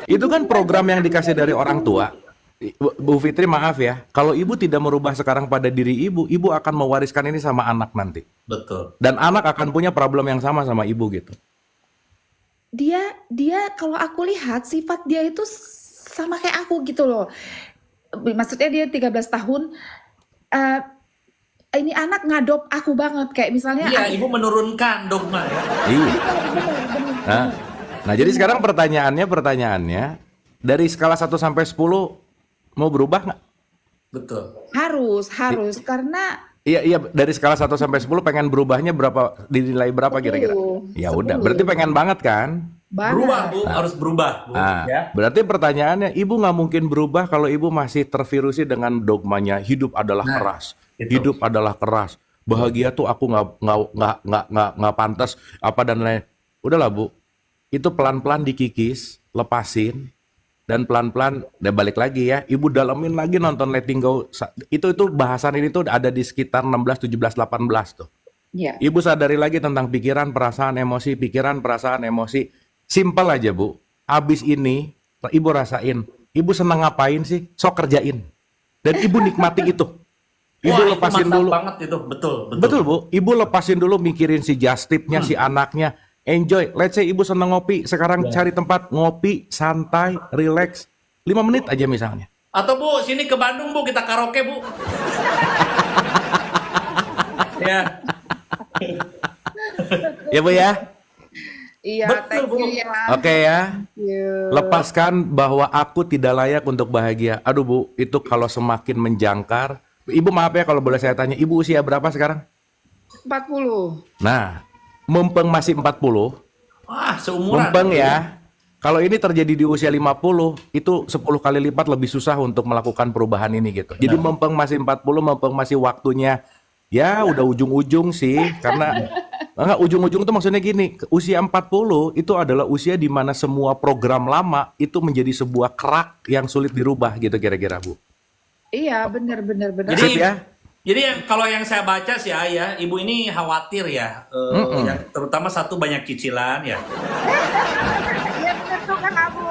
Itu kan program yang dikasih dari orang tua. Bu Fitri maaf ya, kalau ibu tidak merubah sekarang pada diri ibu, ibu akan mewariskan ini sama anak nanti. Betul. Dan anak akan punya problem yang sama ibu gitu. dia kalau aku lihat sifat dia itu sama kayak aku gitu loh. Maksudnya dia 13 tahun, eh, ini anak ngadop aku banget kayak misalnya Iya, Ibu menurunkan dogma ya. Iya. bener. Nah, jadi sekarang pertanyaannya dari skala 1 sampai 10 mau berubah nggak? Betul. Harus karena Iya, dari skala 1 sampai 10 pengen berubahnya berapa, dinilai berapa kira-kira? 10. Ya udah, berarti pengen banget kan? Berubah, banget. Bu, harus berubah, Bu. Nah, Ya. berarti pertanyaannya, ibu nggak mungkin berubah kalau ibu masih tervirusi dengan dogmanya hidup adalah Nah, keras, itu. hidup adalah keras, bahagia tuh aku nggak pantas apa dan lain. Udahlah Bu, itu pelan-pelan dikikis, lepasin, dan pelan-pelan, dan balik lagi ya, ibu dalemin lagi nonton Letting Go. Itu bahasan ini tuh ada di sekitar 16, 17, 18 tuh. Ya. Ibu sadari lagi tentang pikiran, perasaan, emosi. Simpel aja Bu. Abis ini, ibu rasain. Ibu senang ngapain sih? Sok kerjain. Dan ibu nikmati itu. Ibu Wah, itu lepasin mantap dulu. banget itu, betul. Betul Bu. Ibu lepasin dulu mikirin si Justipnya, si anaknya. Enjoy. Let's say ibu senang ngopi. Sekarang cari tempat ngopi, santai, relax. 5 menit aja misalnya. Atau Bu, sini ke Bandung, Bu, kita karaoke, Bu. Ya. Ya Bu ya. Iya, Betul, thank Bu. you ya. Oke ya. You. Lepaskan bahwa aku tidak layak untuk bahagia. Aduh Bu, itu kalau semakin menjangkar. Ibu maaf ya kalau boleh saya tanya, Ibu usia berapa sekarang? 40. Nah, mumpung masih 40, Wah, seumuran. mumpung ya. Kalau ini terjadi di usia 50, itu 10 kali lipat lebih susah untuk melakukan perubahan ini gitu. Jadi mumpung masih 40, mumpung masih waktunya, ya udah ujung-ujung sih. Karena enggak, ujung-ujung itu maksudnya gini, usia 40 itu adalah usia di mana semua program lama itu menjadi sebuah kerak yang sulit dirubah gitu kira-kira Bu. Iya, benar. Sip ya. Jadi kalau yang saya baca sih ya, ibu ini khawatir ya, yang terutama satu banyak cicilan ya. Iya benar tuh Kang Abu.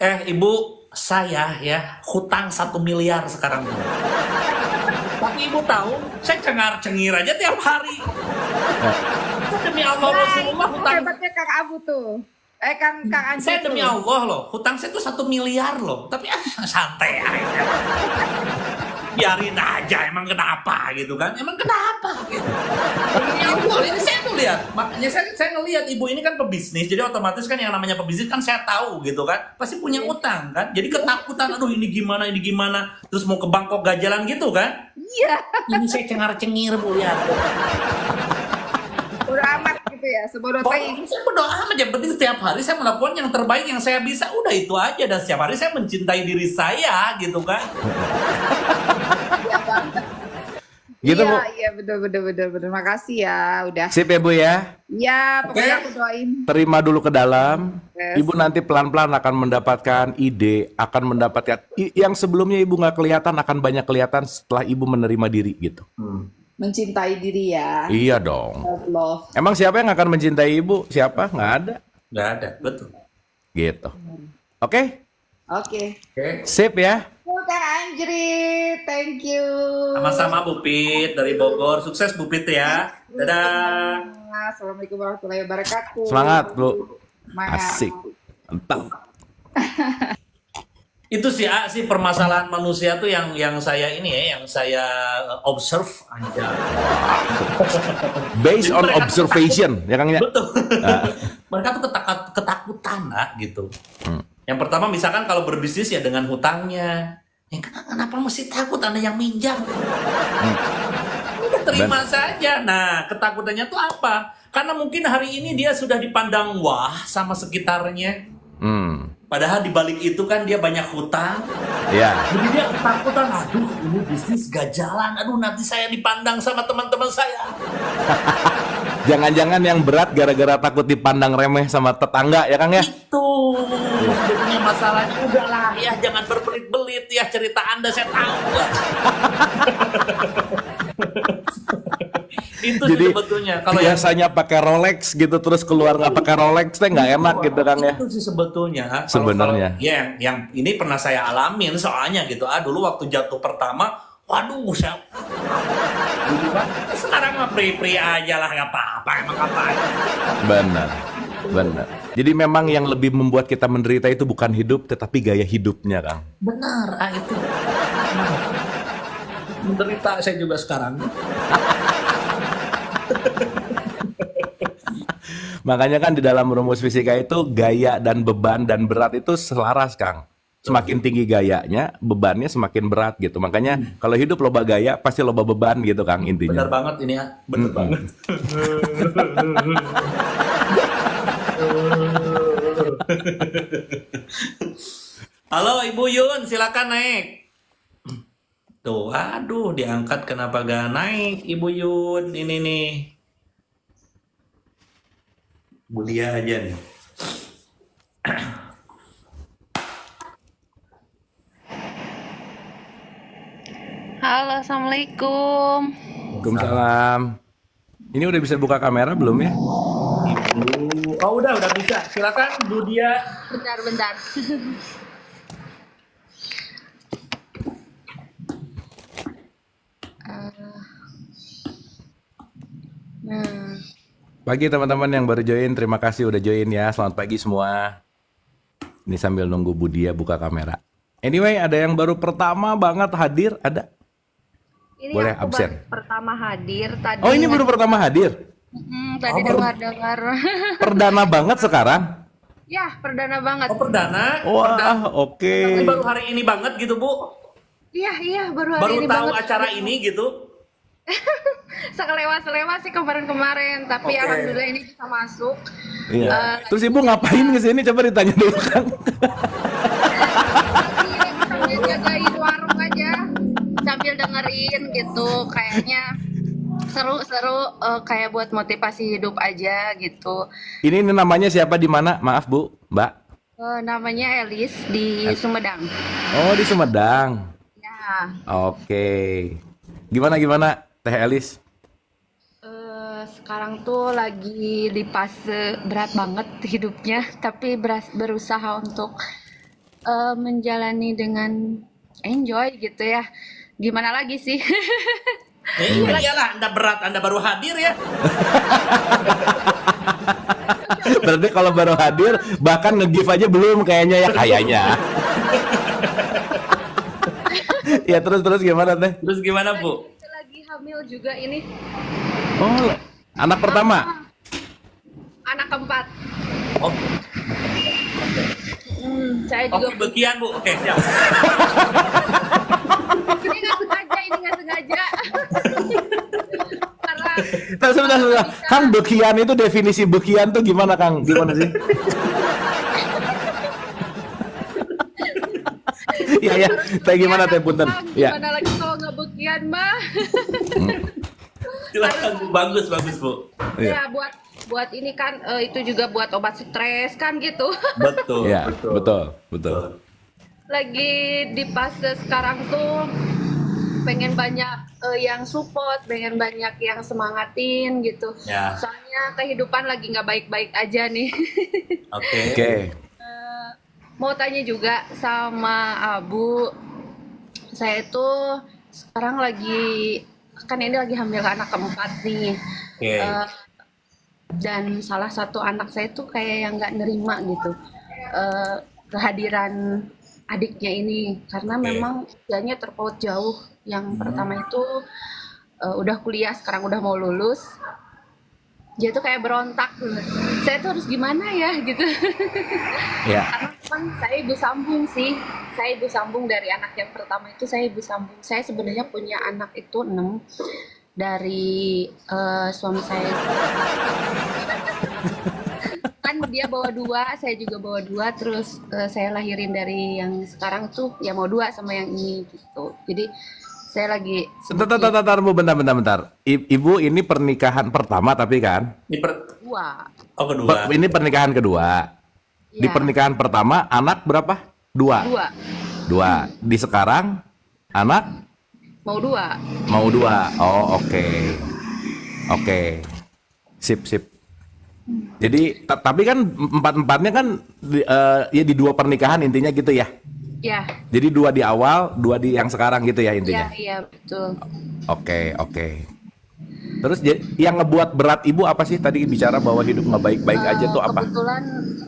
Ibu, saya ya hutang 1 miliar sekarang. Tapi ibu tahu, saya cengar-cengir aja tiap hari. Demi Allah Rasulullah Itu hutang. hebatnya Kang Abu tuh. Kang Anji Saya tuh. demi Allah loh, hutang saya tuh 1 miliar loh. Tapi santai aja. Biarin aja, emang kenapa gitu kan? Emang kenapa gitu? Demi Allah, ini saya tuh lihat. Makanya saya ngelihat ibu ini kan pebisnis, jadi otomatis kan yang namanya pebisnis kan saya tahu gitu kan. Pasti punya utang kan. Jadi ketakutan, aduh ini gimana, terus mau ke Bangkok gak jalan gitu kan? Iya. Ini saya cengar-cengir Bu lihat. Udah amat gitu ya, sebodoh tai. Saya berdoa aja, yang penting setiap hari saya melakukan yang terbaik yang saya bisa, udah itu aja. Dan setiap hari saya mencintai diri saya gitu kan. Gitu Bu. Iya, bener. Makasih ya, udah. Sip ya Bu ya. Iya, pokoknya Oke. aku doain. Terima dulu ke dalam. Yes. Ibu nanti pelan-pelan akan mendapatkan ide, akan mendapatkan yang sebelumnya Ibu nggak kelihatan akan banyak kelihatan setelah Ibu menerima diri gitu. Mencintai diri ya. Iya dong. Love. Emang siapa yang akan mencintai Ibu? Siapa? Nggak ada. Nggak ada, betul. Gitu. Oke? Oke. Oke. Sip ya. Kang Anjri, thank you. Sama-sama Bu Pit dari Bogor. Sukses Bu Pit ya. Dadah. Assalamualaikum warahmatullahi wabarakatuh. Semangat Bu. Semangat. Asik. Mantap. Itu sih sih permasalahan manusia tuh yang saya ini ya, yang saya observe aja. Based on observation, ya Kang ya. Betul. Mereka tuh ketakutan gitu. Yang pertama misalkan kalau berbisnis ya dengan hutangnya. Kenapa mesti takut Anda yang minjam? Udah terima saja. Nah, ketakutannya tuh apa? Karena mungkin hari ini dia sudah dipandang wah sama sekitarnya. Padahal di balik itu kan dia banyak hutang. Ya. Jadi dia ketakutan, aduh ini bisnis gak jalan, aduh nanti saya dipandang sama teman-teman saya. Jangan-jangan yang berat gara-gara takut dipandang remeh sama tetangga, ya Kang ya? Itu sebetulnya masalahnya. Udahlah ya, jangan berbelit-belit ya, cerita Anda saya tahu. Itu sih Jadi sebetulnya. Kalau yang biasanya pakai Rolex gitu terus keluar nggak pakai Rolex, teh nggak enak gitu Kang ya? itu sih sebetulnya. Sebenarnya. Ya, yang ini pernah saya alamin soalnya gitu. Dulu waktu jatuh pertama, waduh saya. Gitu kan. Sekarang mah pri-pri aja lah, nggak apa-apa, emang apa. Benar. Jadi memang yang lebih membuat kita menderita itu bukan hidup, tetapi gaya hidupnya, Kang. Benar, itu. Menderita saya juga sekarang. Makanya kan di dalam rumus fisika itu gaya dan beban dan berat itu selaras, Kang. Semakin tinggi gayanya, bebannya semakin berat gitu. Makanya kalau hidup loba gaya, pasti loba beban gitu, Kang, intinya. Benar banget ini ya, benar banget. Halo Ibu Yun, silakan naik. Tuh, aduh diangkat kenapa gak naik Ibu Yun, ini nih. Mulia aja nih. Halo, Assalamualaikum. Waalaikumsalam. Ini udah bisa buka kamera belum ya? Ibu, oh udah bisa. Silakan Bu Dia. Bentar. Pagi teman-teman yang baru join, terima kasih udah join ya. Selamat pagi semua. Ini sambil nunggu Budia buka kamera. Anyway, ada yang baru pertama banget hadir, ada? Ini Boleh aku absen. baru pertama hadir tadi. Oh, ini baru pertama hadir? Tadi Oh, dengar-dengar. Perdana banget sekarang. Ya, perdana banget. Oh, perdana. Wah, oke. Ini baru hari ini banget gitu, Bu. Iya, baru hari Baru ini tahu banget. acara ini gitu. Sekelewas-selewas sih kemarin-kamarin, tapi Oke. alhamdulillah ini bisa masuk. Iya. Terus Ibu ngapain ke sini? Coba ditanya dulu, Kang. Sambil jagain warung aja, sambil dengerin gitu, kayaknya seru-seru, kayak buat motivasi hidup aja gitu. Ini namanya siapa di mana? Maaf, Bu, Mbak. Namanya Elis di Sumedang. Oh, di Sumedang. Ya, Oke. Gimana Teh Elis? sekarang tuh lagi di fase berat banget hidupnya, tapi berusaha untuk menjalani dengan enjoy gitu ya. Gimana lagi sih? Iyalah, Anda berat, Anda baru hadir ya. Berarti kalau baru hadir, bahkan nge-give aja belum kayaknya ya, kayaknya. Ya terus gimana Teh? Terus gimana, Bu? Lagi hamil juga ini, Oh, anak pertama. anak keempat. Oh, Saya juga oke, bekian, Bu. Oke, siap. ini nggak sengaja. Karena Sebentar. Kang, bekian itu definisi bekian tuh gimana, Kang? Gimana sih? Iya, Teh gimana Teh punten? Ya. gimana lagi kalau nggak bekian mah? Silakan, Bu. Bagus, Bu. Iya. Ya buat ini kan, itu juga buat obat stres kan gitu. Betul, Iya, betul. Lagi di fase sekarang tuh pengen banyak yang support, pengen banyak yang semangatin gitu. Ya. Soalnya kehidupan lagi nggak baik-baik aja nih. Oke. Oke. Mau tanya juga sama Abu, saya itu sekarang kan ini lagi hamil anak keempat nih. Oke. Dan salah satu anak saya tuh kayak yang nggak nerima gitu kehadiran adiknya ini, karena Oke. memang usianya terpaut jauh. Yang pertama itu udah kuliah, sekarang udah mau lulus. Dia tuh kayak berontak, saya tuh harus gimana ya gitu. Ya. Karena memang saya ibu sambung sih, saya ibu sambung dari anak yang pertama itu, saya ibu sambung. Saya sebenarnya punya anak itu 6 dari suami saya. Kan dia bawa 2, saya juga bawa 2, terus saya lahirin dari yang sekarang tuh ya mau 2 sama yang ini gitu. Jadi saya lagi Bentar, Bu, bentar. Ibu ini pernikahan pertama tapi kan? Ini 2. Oh, kedua. Ini pernikahan kedua. Di Ya, pernikahan pertama anak berapa? 2. 2. Di sekarang anak Mau 2. mau 2. Oh, oke. Sip. Jadi tapi kan empat-empatnya kan ya di 2 pernikahan intinya gitu ya. Ya, Jadi 2 di awal, 2 di yang sekarang gitu ya intinya. iya betul. Oke. Terus yang ngebuat berat Ibu apa sih? Tadi bicara bahwa hidup nggak baik-baik aja tuh apa?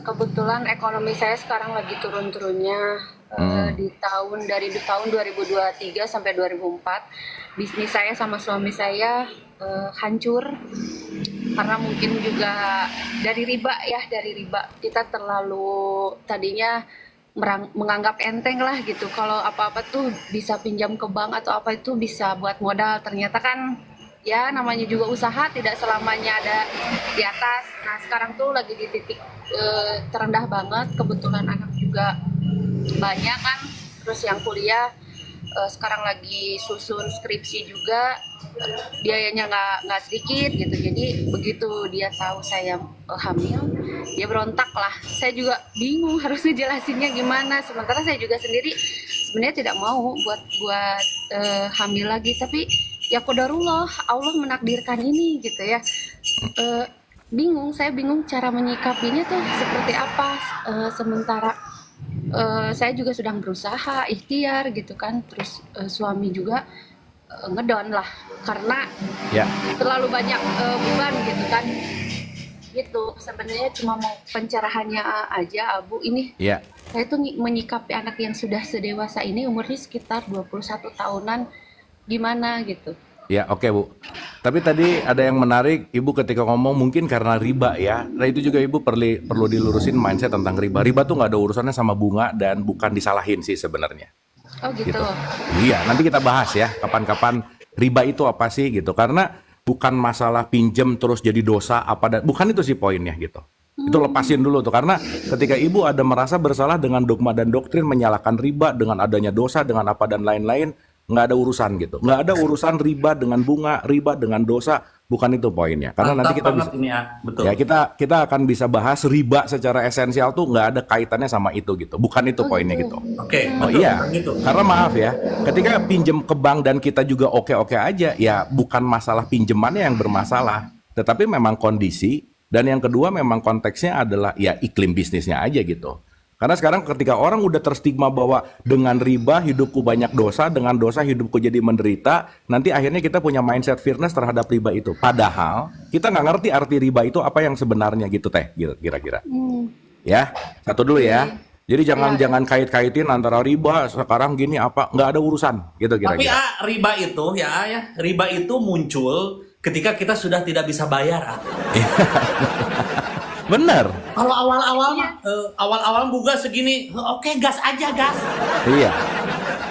Kebetulan ekonomi saya sekarang lagi turun-turunnya. Dari tahun 2023 sampai 2004 bisnis saya sama suami saya hancur karena mungkin juga dari riba kita terlalu tadinya menganggap enteng lah gitu, kalau apa-apa tuh bisa pinjam ke bank atau apa itu bisa buat modal, ternyata kan ya namanya juga usaha tidak selamanya ada di atas. Nah sekarang tuh lagi di titik terendah banget, kebetulan anak juga banyak kan, terus yang kuliah sekarang lagi susun skripsi juga, biayanya nggak sedikit gitu. Jadi begitu dia tahu saya hamil, dia berontak lah. Saya juga bingung harus ngejelasinnya gimana, sementara saya juga sendiri sebenarnya tidak mau buat hamil lagi, tapi ya qadarullah, Allah menakdirkan ini gitu ya. Saya bingung cara menyikapinya tuh seperti apa. Sementara saya juga sedang berusaha ikhtiar gitu kan, terus suami juga ngedown lah karena terlalu banyak beban gitu kan. Gitu sebenarnya cuma mau pencerahannya aja Abu ini. Saya tuh menyikapi anak yang sudah sedewasa ini, umurnya sekitar 21 tahunan, gimana gitu. Ya, oke Bu. Tapi tadi ada yang menarik, Ibu ketika ngomong mungkin karena riba ya. Nah itu juga Ibu perlu dilurusin mindset tentang riba. Riba tuh nggak ada urusannya sama bunga dan bukan disalahin sih sebenarnya. Oh gitu. Iya, nanti kita bahas ya kapan-kapan riba itu apa sih gitu. Karena bukan masalah pinjem terus jadi dosa apa dan bukan itu sih poinnya gitu. Itu lepasin dulu tuh karena ketika Ibu ada merasa bersalah dengan dogma dan doktrin menyalahkan riba dengan adanya dosa dengan apa dan lain-lain, nggak ada urusan gitu. Nggak ada urusan riba dengan bunga, riba dengan dosa, bukan itu poinnya. Karena nanti kita bisa ini ya, betul. Ya kita akan bisa bahas riba secara esensial tuh nggak ada kaitannya sama itu gitu. Bukan itu poinnya gitu. Oke, Oh betul, iya, gitu. karena maaf ya, ketika pinjem ke bank dan kita juga oke-oke aja, ya bukan masalah pinjemannya yang bermasalah, tetapi memang kondisi, dan yang kedua memang konteksnya adalah ya iklim bisnisnya aja gitu. Karena sekarang ketika orang udah terstigma bahwa dengan riba hidupku banyak dosa, dengan dosa hidupku jadi menderita, nanti akhirnya kita punya mindset fairness terhadap riba itu. Padahal kita nggak ngerti arti riba itu apa yang sebenarnya gitu Teh, kira-kira. Ya, satu dulu ya. Jadi jangan kait-kaitin antara riba sekarang gini apa, nggak ada urusan gitu Tapi kira-kira. riba itu muncul ketika kita sudah tidak bisa bayar. Bener. Kalau awal-awal buka segini, oke gas aja gas. Iya.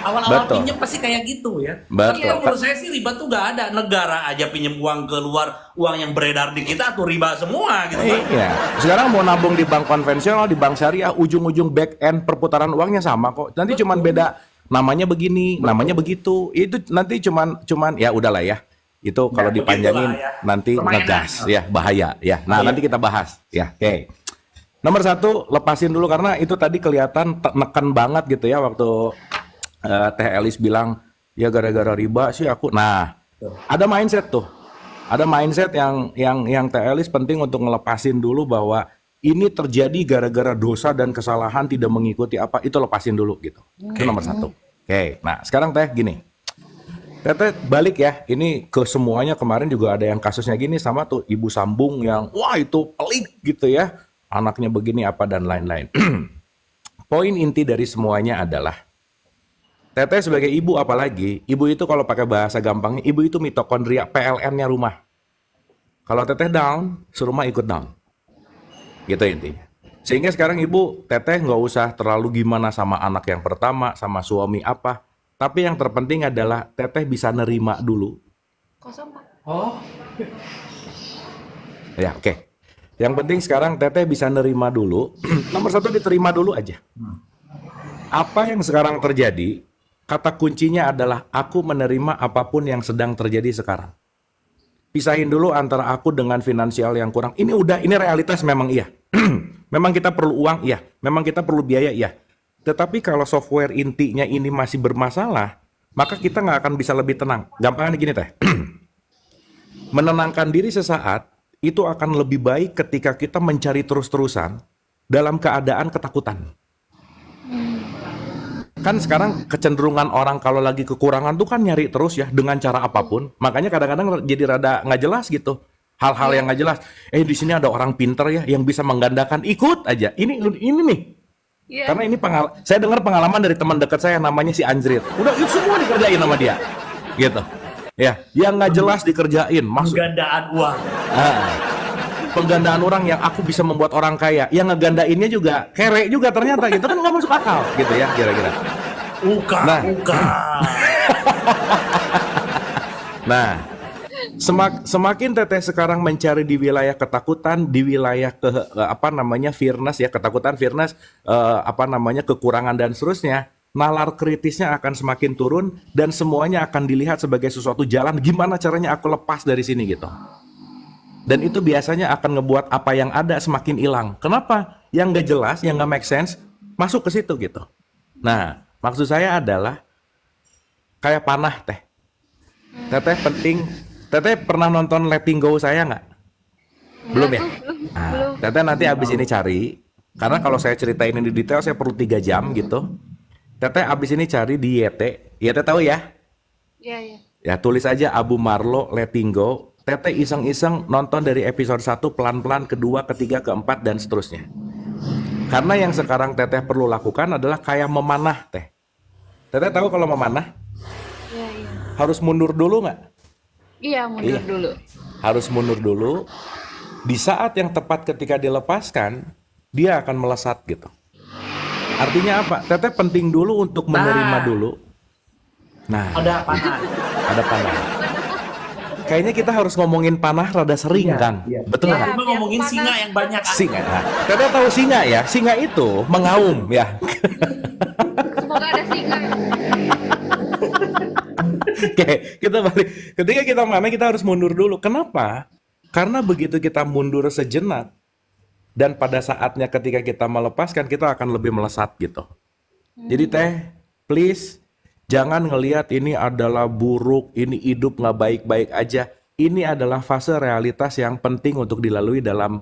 Awal-awal Betul. pinjam pasti kayak gitu ya. Betul. Tapi menurut saya sih riba tuh gak ada. Negara aja pinjam uang keluar, uang yang beredar di kita tuh riba semua gitu kan. Iya. Sekarang mau nabung di bank konvensional, di bank syariah, ujung-ujung back end perputaran uangnya sama kok. Nanti cuman beda namanya begini, namanya begitu. Itu nanti cuman ya udahlah ya. Itu kalau dipanjangin begitulah ya. nanti Permainan. ngegas ya, bahaya ya. Nah, nanti kita bahas ya. Oke. Nomor 1, lepasin dulu karena itu tadi kelihatan neken banget gitu ya waktu Teh Elis bilang ya gara-gara riba sih aku. Nah, ada mindset tuh. Ada mindset yang Teh Elis penting untuk ngelepasin dulu bahwa ini terjadi gara-gara dosa dan kesalahan tidak mengikuti apa, itu lepasin dulu gitu. Itu nomor 1. Oke. Nah, sekarang Teh gini. Teteh balik ya, ini ke semuanya kemarin juga ada yang kasusnya gini sama tuh ibu sambung yang wah itu pelik gitu ya, anaknya begini apa dan lain-lain. Poin inti dari semuanya adalah Teteh sebagai ibu apalagi, ibu itu kalau pakai bahasa gampangnya, ibu itu mitokondria PLN-nya rumah. Kalau Teteh down, serumah ikut down. Gitu intinya. Sehingga sekarang ibu, Teteh nggak usah terlalu gimana sama anak yang pertama, sama suami apa. Tapi yang terpenting adalah Teteh bisa nerima dulu. Kosong Pak. Oh, Ya, oke. Yang penting sekarang Teteh bisa nerima dulu. Nomor 1 diterima dulu aja. Apa yang sekarang terjadi, kata kuncinya adalah aku menerima apapun yang sedang terjadi sekarang. Pisahin dulu antara aku dengan finansial yang kurang. Ini realitas memang iya. Memang kita perlu uang, iya. Memang kita perlu biaya, iya. Tetapi kalau software intinya ini masih bermasalah, maka kita nggak akan bisa lebih tenang. Gampangnya gini Teh. Menenangkan diri sesaat, itu akan lebih baik ketika kita mencari terus-terusan dalam keadaan ketakutan. Kan sekarang kecenderungan orang kalau lagi kekurangan tuh kan nyari terus ya dengan cara apapun. Makanya kadang-kadang jadi rada nggak jelas gitu. Hal-hal yang nggak jelas. Di sini ada orang pinter ya yang bisa menggandakan, ikut aja. Ini nih. Iya. Karena ini saya dengar pengalaman dari teman dekat saya namanya si Anjrit. Udah itu semua dikerjain sama dia. Gitu. Ya, yang nggak jelas dikerjain. penggandaan uang. Penggandaan orang yang aku bisa membuat orang kaya. Yang ngegandainnya juga kere juga ternyata gitu kan nggak masuk akal gitu ya kira-kira. Nah. Nah, semakin Teteh sekarang mencari di wilayah ketakutan, di wilayah fearness ya, ketakutan, fearness, kekurangan dan seterusnya, nalar kritisnya akan semakin turun dan semuanya akan dilihat sebagai sesuatu jalan gimana caranya aku lepas dari sini gitu. Dan itu biasanya akan ngebuat apa yang ada semakin hilang. Kenapa? Yang nggak jelas, yang nggak make sense, masuk ke situ gitu. Nah, maksud saya adalah kayak panah Teh. Teteh penting. Teteh pernah nonton Letting Go saya nggak? Belum ya? Nah, Teteh nanti abis ini cari. Karena kalau saya ceritain ini di detail, saya perlu 3 jam gitu. Teteh abis ini cari di YT. YT tahu ya? Iya. Ya, tulis aja Abu Marlo Letting Go. Teteh iseng-iseng nonton dari episode 1 pelan-pelan, kedua, ketiga, keempat, dan seterusnya. Karena yang sekarang Teteh perlu lakukan adalah kayak memanah Teh. Teteh tahu kalau memanah? Iya. Harus mundur dulu nggak? Iya, mundur Iya, dulu. harus mundur dulu. Di saat yang tepat ketika dilepaskan, dia akan melesat gitu. Artinya apa? Teteh penting dulu untuk menerima Nah, dulu. Nah, ada panah. ada panah. Kayaknya kita harus ngomongin panah rada sering, Iya, Kang. iya. Betul Iya, nggak? Cuma biar ngomongin panas. singa yang banyak. Singa. Nah, Teteh tahu singa ya? Singa itu mengaum ya. Semoga ada singa. Oke, kita balik. Ketika kita mana kita harus mundur dulu. Kenapa? Karena begitu kita mundur sejenak dan pada saatnya ketika kita melepaskan kita akan lebih melesat gitu. Jadi teh, please jangan ngelihat ini adalah buruk, ini hidup nggak baik-baik aja. Ini adalah fase realitas yang penting untuk dilalui dalam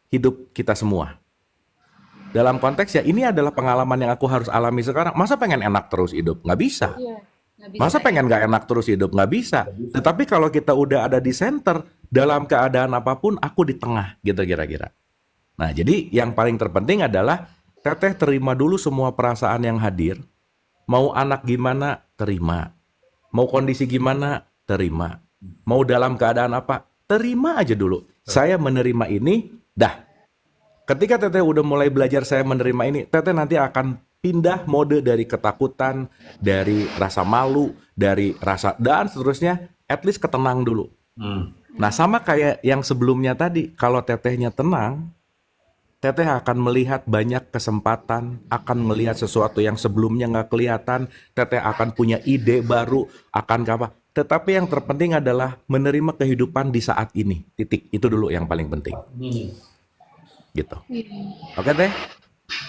hidup kita semua. Dalam konteks ya ini adalah pengalaman yang aku harus alami sekarang. Masa pengen enak terus hidup? Nggak bisa. Iya, nggak bisa. Masa pengen gak enak terus hidup? Nggak bisa. Tetapi kalau kita udah ada di center, dalam keadaan apapun, aku di tengah, gitu kira-kira. Nah, jadi yang paling terpenting adalah Teteh terima dulu semua perasaan yang hadir. Mau anak gimana, terima. Mau kondisi gimana, terima. Mau dalam keadaan apa, terima aja dulu. Saya menerima ini, dah. Ketika Teteh udah mulai belajar saya menerima ini, Teteh nanti akan pindah mode dari ketakutan, dari rasa malu, dari rasa dan seterusnya, at least ketenang dulu. Nah, sama kayak yang sebelumnya tadi, kalau Tetehnya tenang, Teteh akan melihat banyak kesempatan, akan melihat sesuatu yang sebelumnya nggak kelihatan, Teteh akan punya ide baru, akan apa. Tetapi yang terpenting adalah menerima kehidupan di saat ini. Titik. Itu dulu yang paling penting. Ini. Gitu. Iya. Oke, Teh?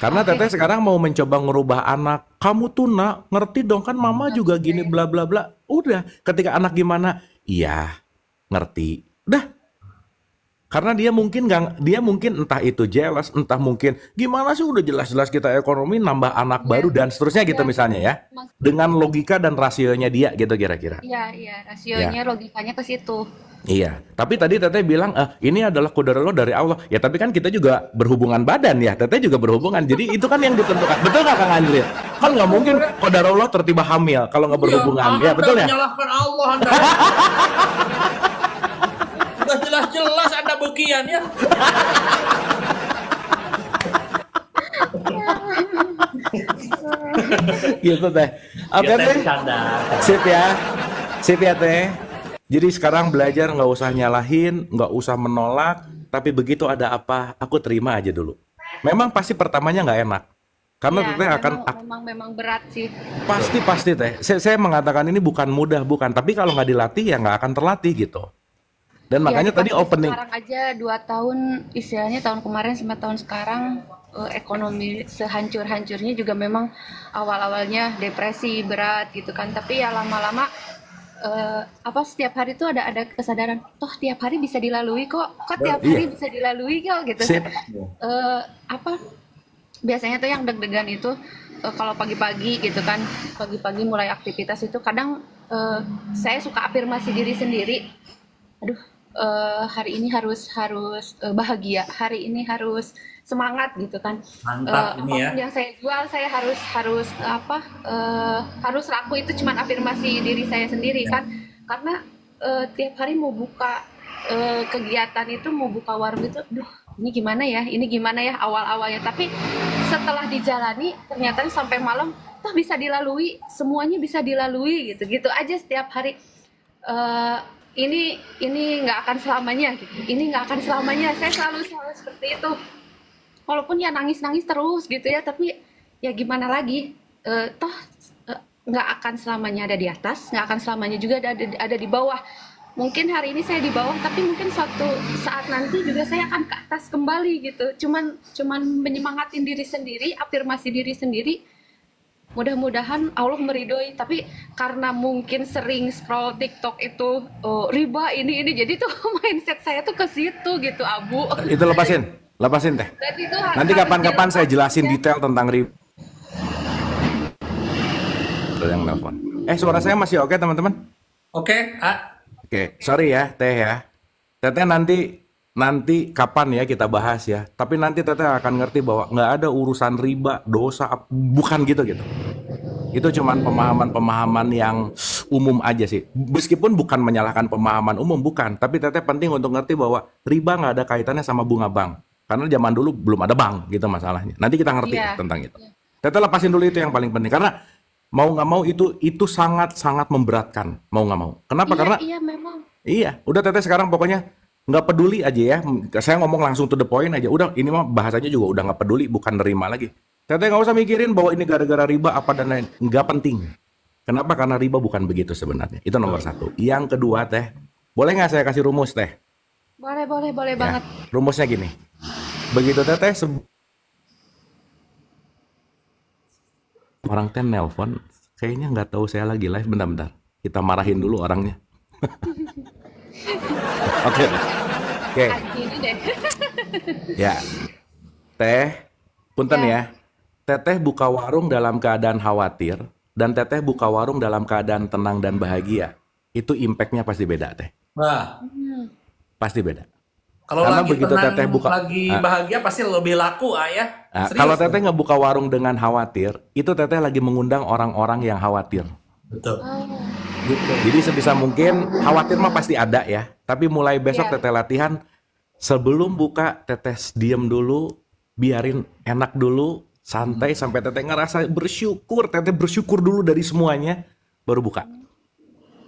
Karena Teteh sekarang mau mencoba ngerubah anak. Kamu tuh nak, ngerti dong kan mama juga gini bla bla bla. Udah, ketika anak gimana? Iya, ngerti. Udah. Karena dia mungkin entah itu jealous, entah mungkin gimana sih udah jelas-jelas kita ekonomi nambah anak baru dan seterusnya gitu Iya. misalnya ya. Mas- Dengan logika dan rasionya dia gitu kira-kira. Iya, iya, rasionya logikanya ke situ. Iya, tapi tadi Teteh bilang ini adalah qadarullah dari Allah. Ya tapi kan kita juga berhubungan badan ya, Teteh juga berhubungan. Jadi itu kan yang ditentukan. Betul nggak Kang Andri? Kan nggak mungkin qadarullah tertiba hamil kalau nggak berhubungan. Ya, betul ya? Menyalahkan Allah Anda. Udah jelas-jelas Anda begian ya. Gitu Teh. Oke Ya, Teh. bercanda. Sip ya. Sip ya Teh. Jadi sekarang belajar nggak usah nyalahin, nggak usah menolak, tapi begitu ada apa, aku terima aja dulu. Memang pasti pertamanya nggak enak. Karena Iya, Teteh akan memang berat sih. pasti Teh. Saya mengatakan ini bukan mudah, bukan. Tapi kalau nggak dilatih ya nggak akan terlatih gitu. Dan Ya, makanya tadi dipaksa opening. sekarang aja 2 tahun, istilahnya tahun kemarin sama tahun sekarang ekonomi sehancur-hancurnya juga memang awal-awalnya depresi berat gitu kan. Tapi ya lama-lama setiap hari tuh ada kesadaran, toh tiap hari bisa dilalui kok tiap Iya. hari bisa dilalui kok gitu. Sip. Eh, apa biasanya tuh yang deg-degan itu kalau pagi-pagi gitu kan, pagi-pagi mulai aktivitas itu kadang saya suka afirmasi diri sendiri, aduh hari ini harus bahagia, hari ini harus semangat gitu kan. Mantap ini ya. Apapun yang saya jual saya harus laku, itu cuman afirmasi diri saya sendiri kan, karena tiap hari mau buka kegiatan itu, mau buka warung itu, duh ini gimana ya awal-awalnya, tapi setelah dijalani ternyata sampai malam toh bisa dilalui, semuanya bisa dilalui gitu aja setiap hari. Ini nggak akan selamanya gitu. Ini nggak akan selamanya. Saya selalu seperti itu. Walaupun ya nangis terus gitu ya, tapi ya gimana lagi? Toh nggak akan selamanya ada di atas, nggak akan selamanya juga ada di bawah. Mungkin hari ini saya di bawah, tapi mungkin suatu saat nanti juga saya akan ke atas kembali gitu. Cuman menyemangatin diri sendiri, afirmasi diri sendiri. Mudah-mudahan Allah meridhoi, tapi karena mungkin sering scroll TikTok itu riba ini jadi tuh mindset saya tuh ke situ gitu, Abu. Itu lepasin Teh. Berarti itu Nanti harus kapan-kapan saya jelasin dilepas ya. detail tentang Ada yang nelpon. Suara saya masih oke teman-teman? Oke, Oke, sorry ya Teh ya. Teteh nanti kapan ya kita bahas ya. Tapi nanti Teteh akan ngerti bahwa nggak ada urusan riba, dosa, bukan gitu. Itu cuman pemahaman-pemahaman yang umum aja sih. Meskipun bukan menyalahkan pemahaman umum, bukan. Tapi Teteh penting untuk ngerti bahwa riba nggak ada kaitannya sama bunga bank. Karena zaman dulu belum ada bank gitu masalahnya. Nanti kita ngerti Iya. tentang itu. Teteh lepasin dulu itu yang paling penting. Karena mau nggak mau itu sangat-sangat memberatkan. Mau nggak mau. Kenapa? Iya, Karena iya memang. iya, udah Teteh sekarang pokoknya nggak peduli aja ya. Saya ngomong langsung to the point aja. Udah, ini mah bahasanya juga udah nggak peduli, bukan nerima lagi. Teteh nggak usah mikirin bahwa ini gara-gara riba apa dan lain. Nggak penting. Kenapa? Karena riba bukan begitu sebenarnya. Itu nomor satu. Yang kedua Teh, boleh nggak saya kasih rumus Teh? Boleh Ya, banget. rumusnya gini. Begitu Teteh orang teh nelpon, kayaknya nggak tahu saya lagi live. Bentar-bentar. Kita marahin dulu orangnya. Oke. Oke. Gini deh. Ya. Teh, punten ya. Teteh buka warung dalam keadaan khawatir dan Teteh buka warung dalam keadaan tenang dan bahagia. Itu impact-nya pasti beda, Teh. Nah, Pasti beda. kalau Karena lagi begitu tenang, Teteh buka- lagi bahagia pasti lebih laku ya. Nah, Serius. kalau Teteh ngebuka warung dengan khawatir, itu Teteh lagi mengundang orang-orang yang khawatir. Betul. Oh, Gitu. Jadi sebisa mungkin khawatir mah pasti ada ya. Tapi mulai besok Iya. Teteh latihan, sebelum buka Teteh diem dulu, biarin enak dulu, santai sampai Teteh ngerasa bersyukur. Teteh bersyukur dulu dari semuanya, baru buka.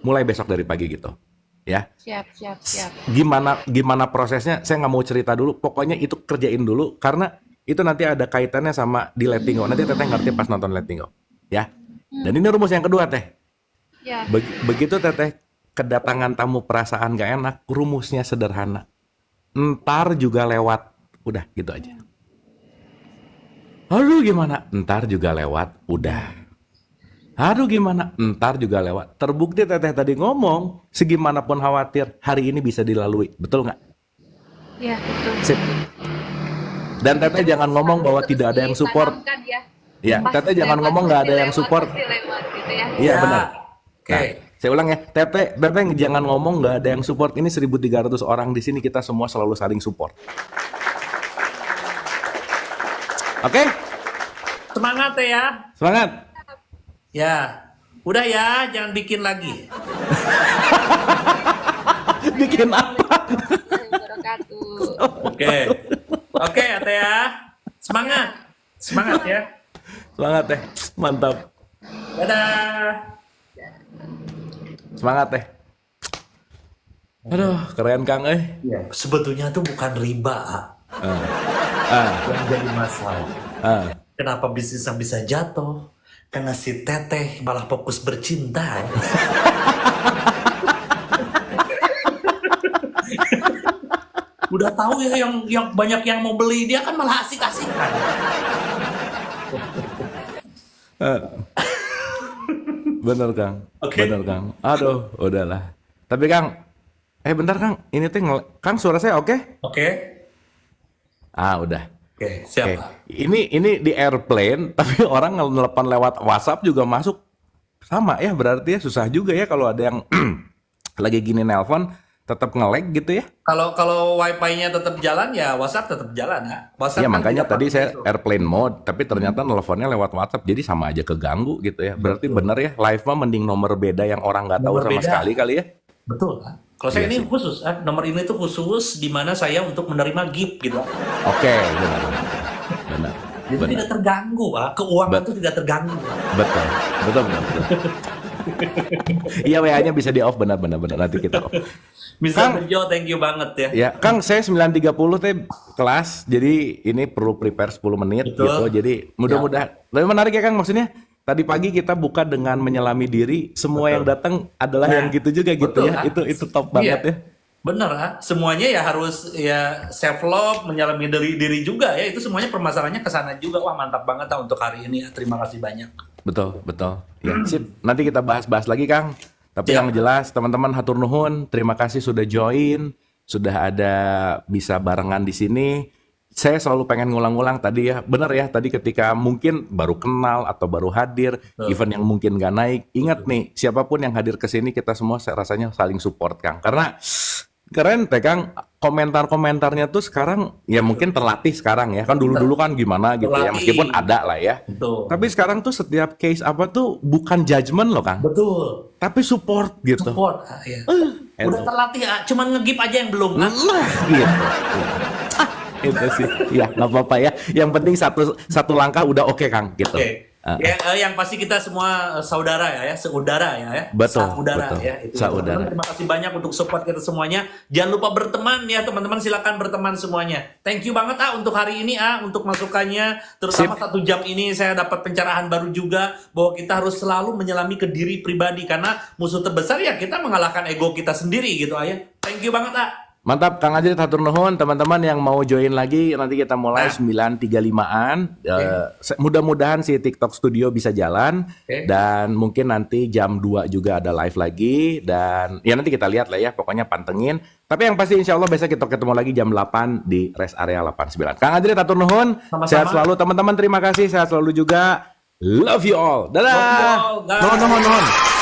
Mulai besok dari pagi gitu. Ya, siap. gimana prosesnya? Saya nggak mau cerita dulu. Pokoknya itu kerjain dulu karena itu nanti ada kaitannya sama di Letting Go. Nanti Teteh ngerti pas nonton Letting Go. Ya. Dan ini rumus yang kedua Teh. Ya. Begitu Teteh kedatangan tamu perasaan gak enak, rumusnya sederhana. Entar juga lewat. Udah gitu aja. Aduh gimana? Entar juga lewat. Udah. Aduh gimana? Entar juga lewat. Terbukti Teteh tadi ngomong, segimanapun khawatir, hari ini bisa dilalui. Betul nggak? Ya, betul. Sip. Dan Teteh jangan ngomong bahwa tidak ada yang support. Ditanamkan ya. Ya, Pasti Teteh jangan lewat, ngomong nggak ada pasti yang lewat, support. pasti lewat, gitu ya. Iya Ya. benar. Oke. Nah, saya ulang ya, Teteh jangan ngomong nggak ada yang support. Ini 1.300 orang di sini, kita semua selalu saling support. Oke, Semangat ya. semangat. Ya. Udah ya, jangan bikin lagi. Bikin apa? Wabarakatuh. Oke. Oke, Teh ya. Semangat. Semangat ya. Semangat Teh, mantap. Dadah. Semangat Teh. Aduh, keren Kang Ya, sebetulnya tuh bukan riba yang jadi masalah. Kenapa bisnisnya bisa jatuh? Karena si Teteh malah fokus bercinta. Ya. Udah tahu ya yang banyak yang mau beli, dia kan malah asik-asikan. Bener Kang, Oke. bener Kang. Aduh, udahlah. Tapi Kang, bentar Kang, ini tuh Kang suara saya oke? Oke. Udah. Oke, siap. Oke. Ini di airplane, tapi orang nelpon lewat WhatsApp juga masuk. Sama ya, berarti ya susah juga ya kalau ada yang lagi gini nelpon tetap nge-lag gitu ya. Kalau wifi-nya tetap jalan ya WhatsApp tetap jalan ya. WhatsApp Iya kan makanya tidak tadi pakai saya itu. airplane mode, tapi ternyata nelponnya lewat WhatsApp, jadi sama aja keganggu gitu ya. Berarti bener ya, live mah mending nomor beda yang orang nggak tahu Nomor sama beda. sekali kali ya. Betul kan? Kalau saya Iya ini sih. khusus, nomor ini tuh khusus di mana saya untuk menerima gift gitu. Oke, benar. Benar. Jadi Benar. tidak terganggu, Pak. Keuangan itu tidak terganggu. Pak. Betul. Betul. Iya, WA-nya bisa di off, benar nanti kita off. Bisa Kang. Bejo, thank you banget ya. Ya, Kang, saya 9.30 teh kelas, jadi ini perlu prepare 10 menit Betul. gitu. Jadi mudah-mudahan lebih menarik ya Kang, maksudnya tadi pagi kita buka dengan menyelami diri, semua Betul. yang datang adalah Nah, yang gitu juga gitu betul, ya. kan? Itu top banget Iya. ya. Bener ha? Semuanya ya harus ya self love, menyelami diri juga ya. Itu semuanya permasalahannya ke sana juga. Wah, mantap banget untuk hari ini. Terima kasih banyak. Betul. Ya, sip. Nanti kita bahas-bahas lagi Kang. Tapi Siap. yang jelas teman-teman hatur nuhun, terima kasih sudah join, sudah ada bisa barengan di sini. Saya selalu pengen ngulang-ngulang tadi ya, benar ya, tadi ketika mungkin baru kenal atau baru hadir, event yang mungkin nggak naik, ingat nih, siapapun yang hadir ke sini kita semua rasanya saling support Kang. Karena Keren teh Kang, komentar-komentarnya tuh sekarang ya mungkin terlatih sekarang ya. Kan dulu-dulu kan gimana gitu ya, Terlatih. meskipun ada lah ya. Betul. Tapi sekarang tuh setiap case apa tuh bukan judgement loh Kang, Betul. tapi support gitu. Support. Ya. Udah terlatih, cuman ngegip aja yang belum. Nah, gitu. Itu sih. Ya, nggak apa-apa ya. Yang penting satu langkah udah oke Kang gitu. Oke. Ya, yang pasti kita semua saudara ya, seudara ya. Betul, Saudara betul. ya. Itu. Saudara. Teman-teman, terima kasih banyak untuk support kita semuanya. Jangan lupa berteman ya teman-teman, silakan berteman semuanya. Thank you banget untuk hari ini untuk masukannya, terutama Sip. 1 jam ini saya dapat pencerahan baru juga bahwa kita harus selalu menyelami ke diri pribadi karena musuh terbesar ya kita mengalahkan ego kita sendiri gitu ya. Thank you banget Mantap, Kang Ajrit hatur nuhun. Teman-teman yang mau join lagi nanti kita mulai 9.35-an. Mudah-mudahan si TikTok Studio bisa jalan dan mungkin nanti jam 2 juga ada live lagi dan ya nanti kita lihat lah ya, pokoknya pantengin. Tapi yang pasti insya Allah besok kita ketemu lagi jam 8 di Rest Area 89. Kang Ajrit hatur nuhun. Sama-sama. Sehat selalu teman-teman, terima kasih. Sehat selalu juga. Love you all. Dadah. Love you all, guys. Nuhun.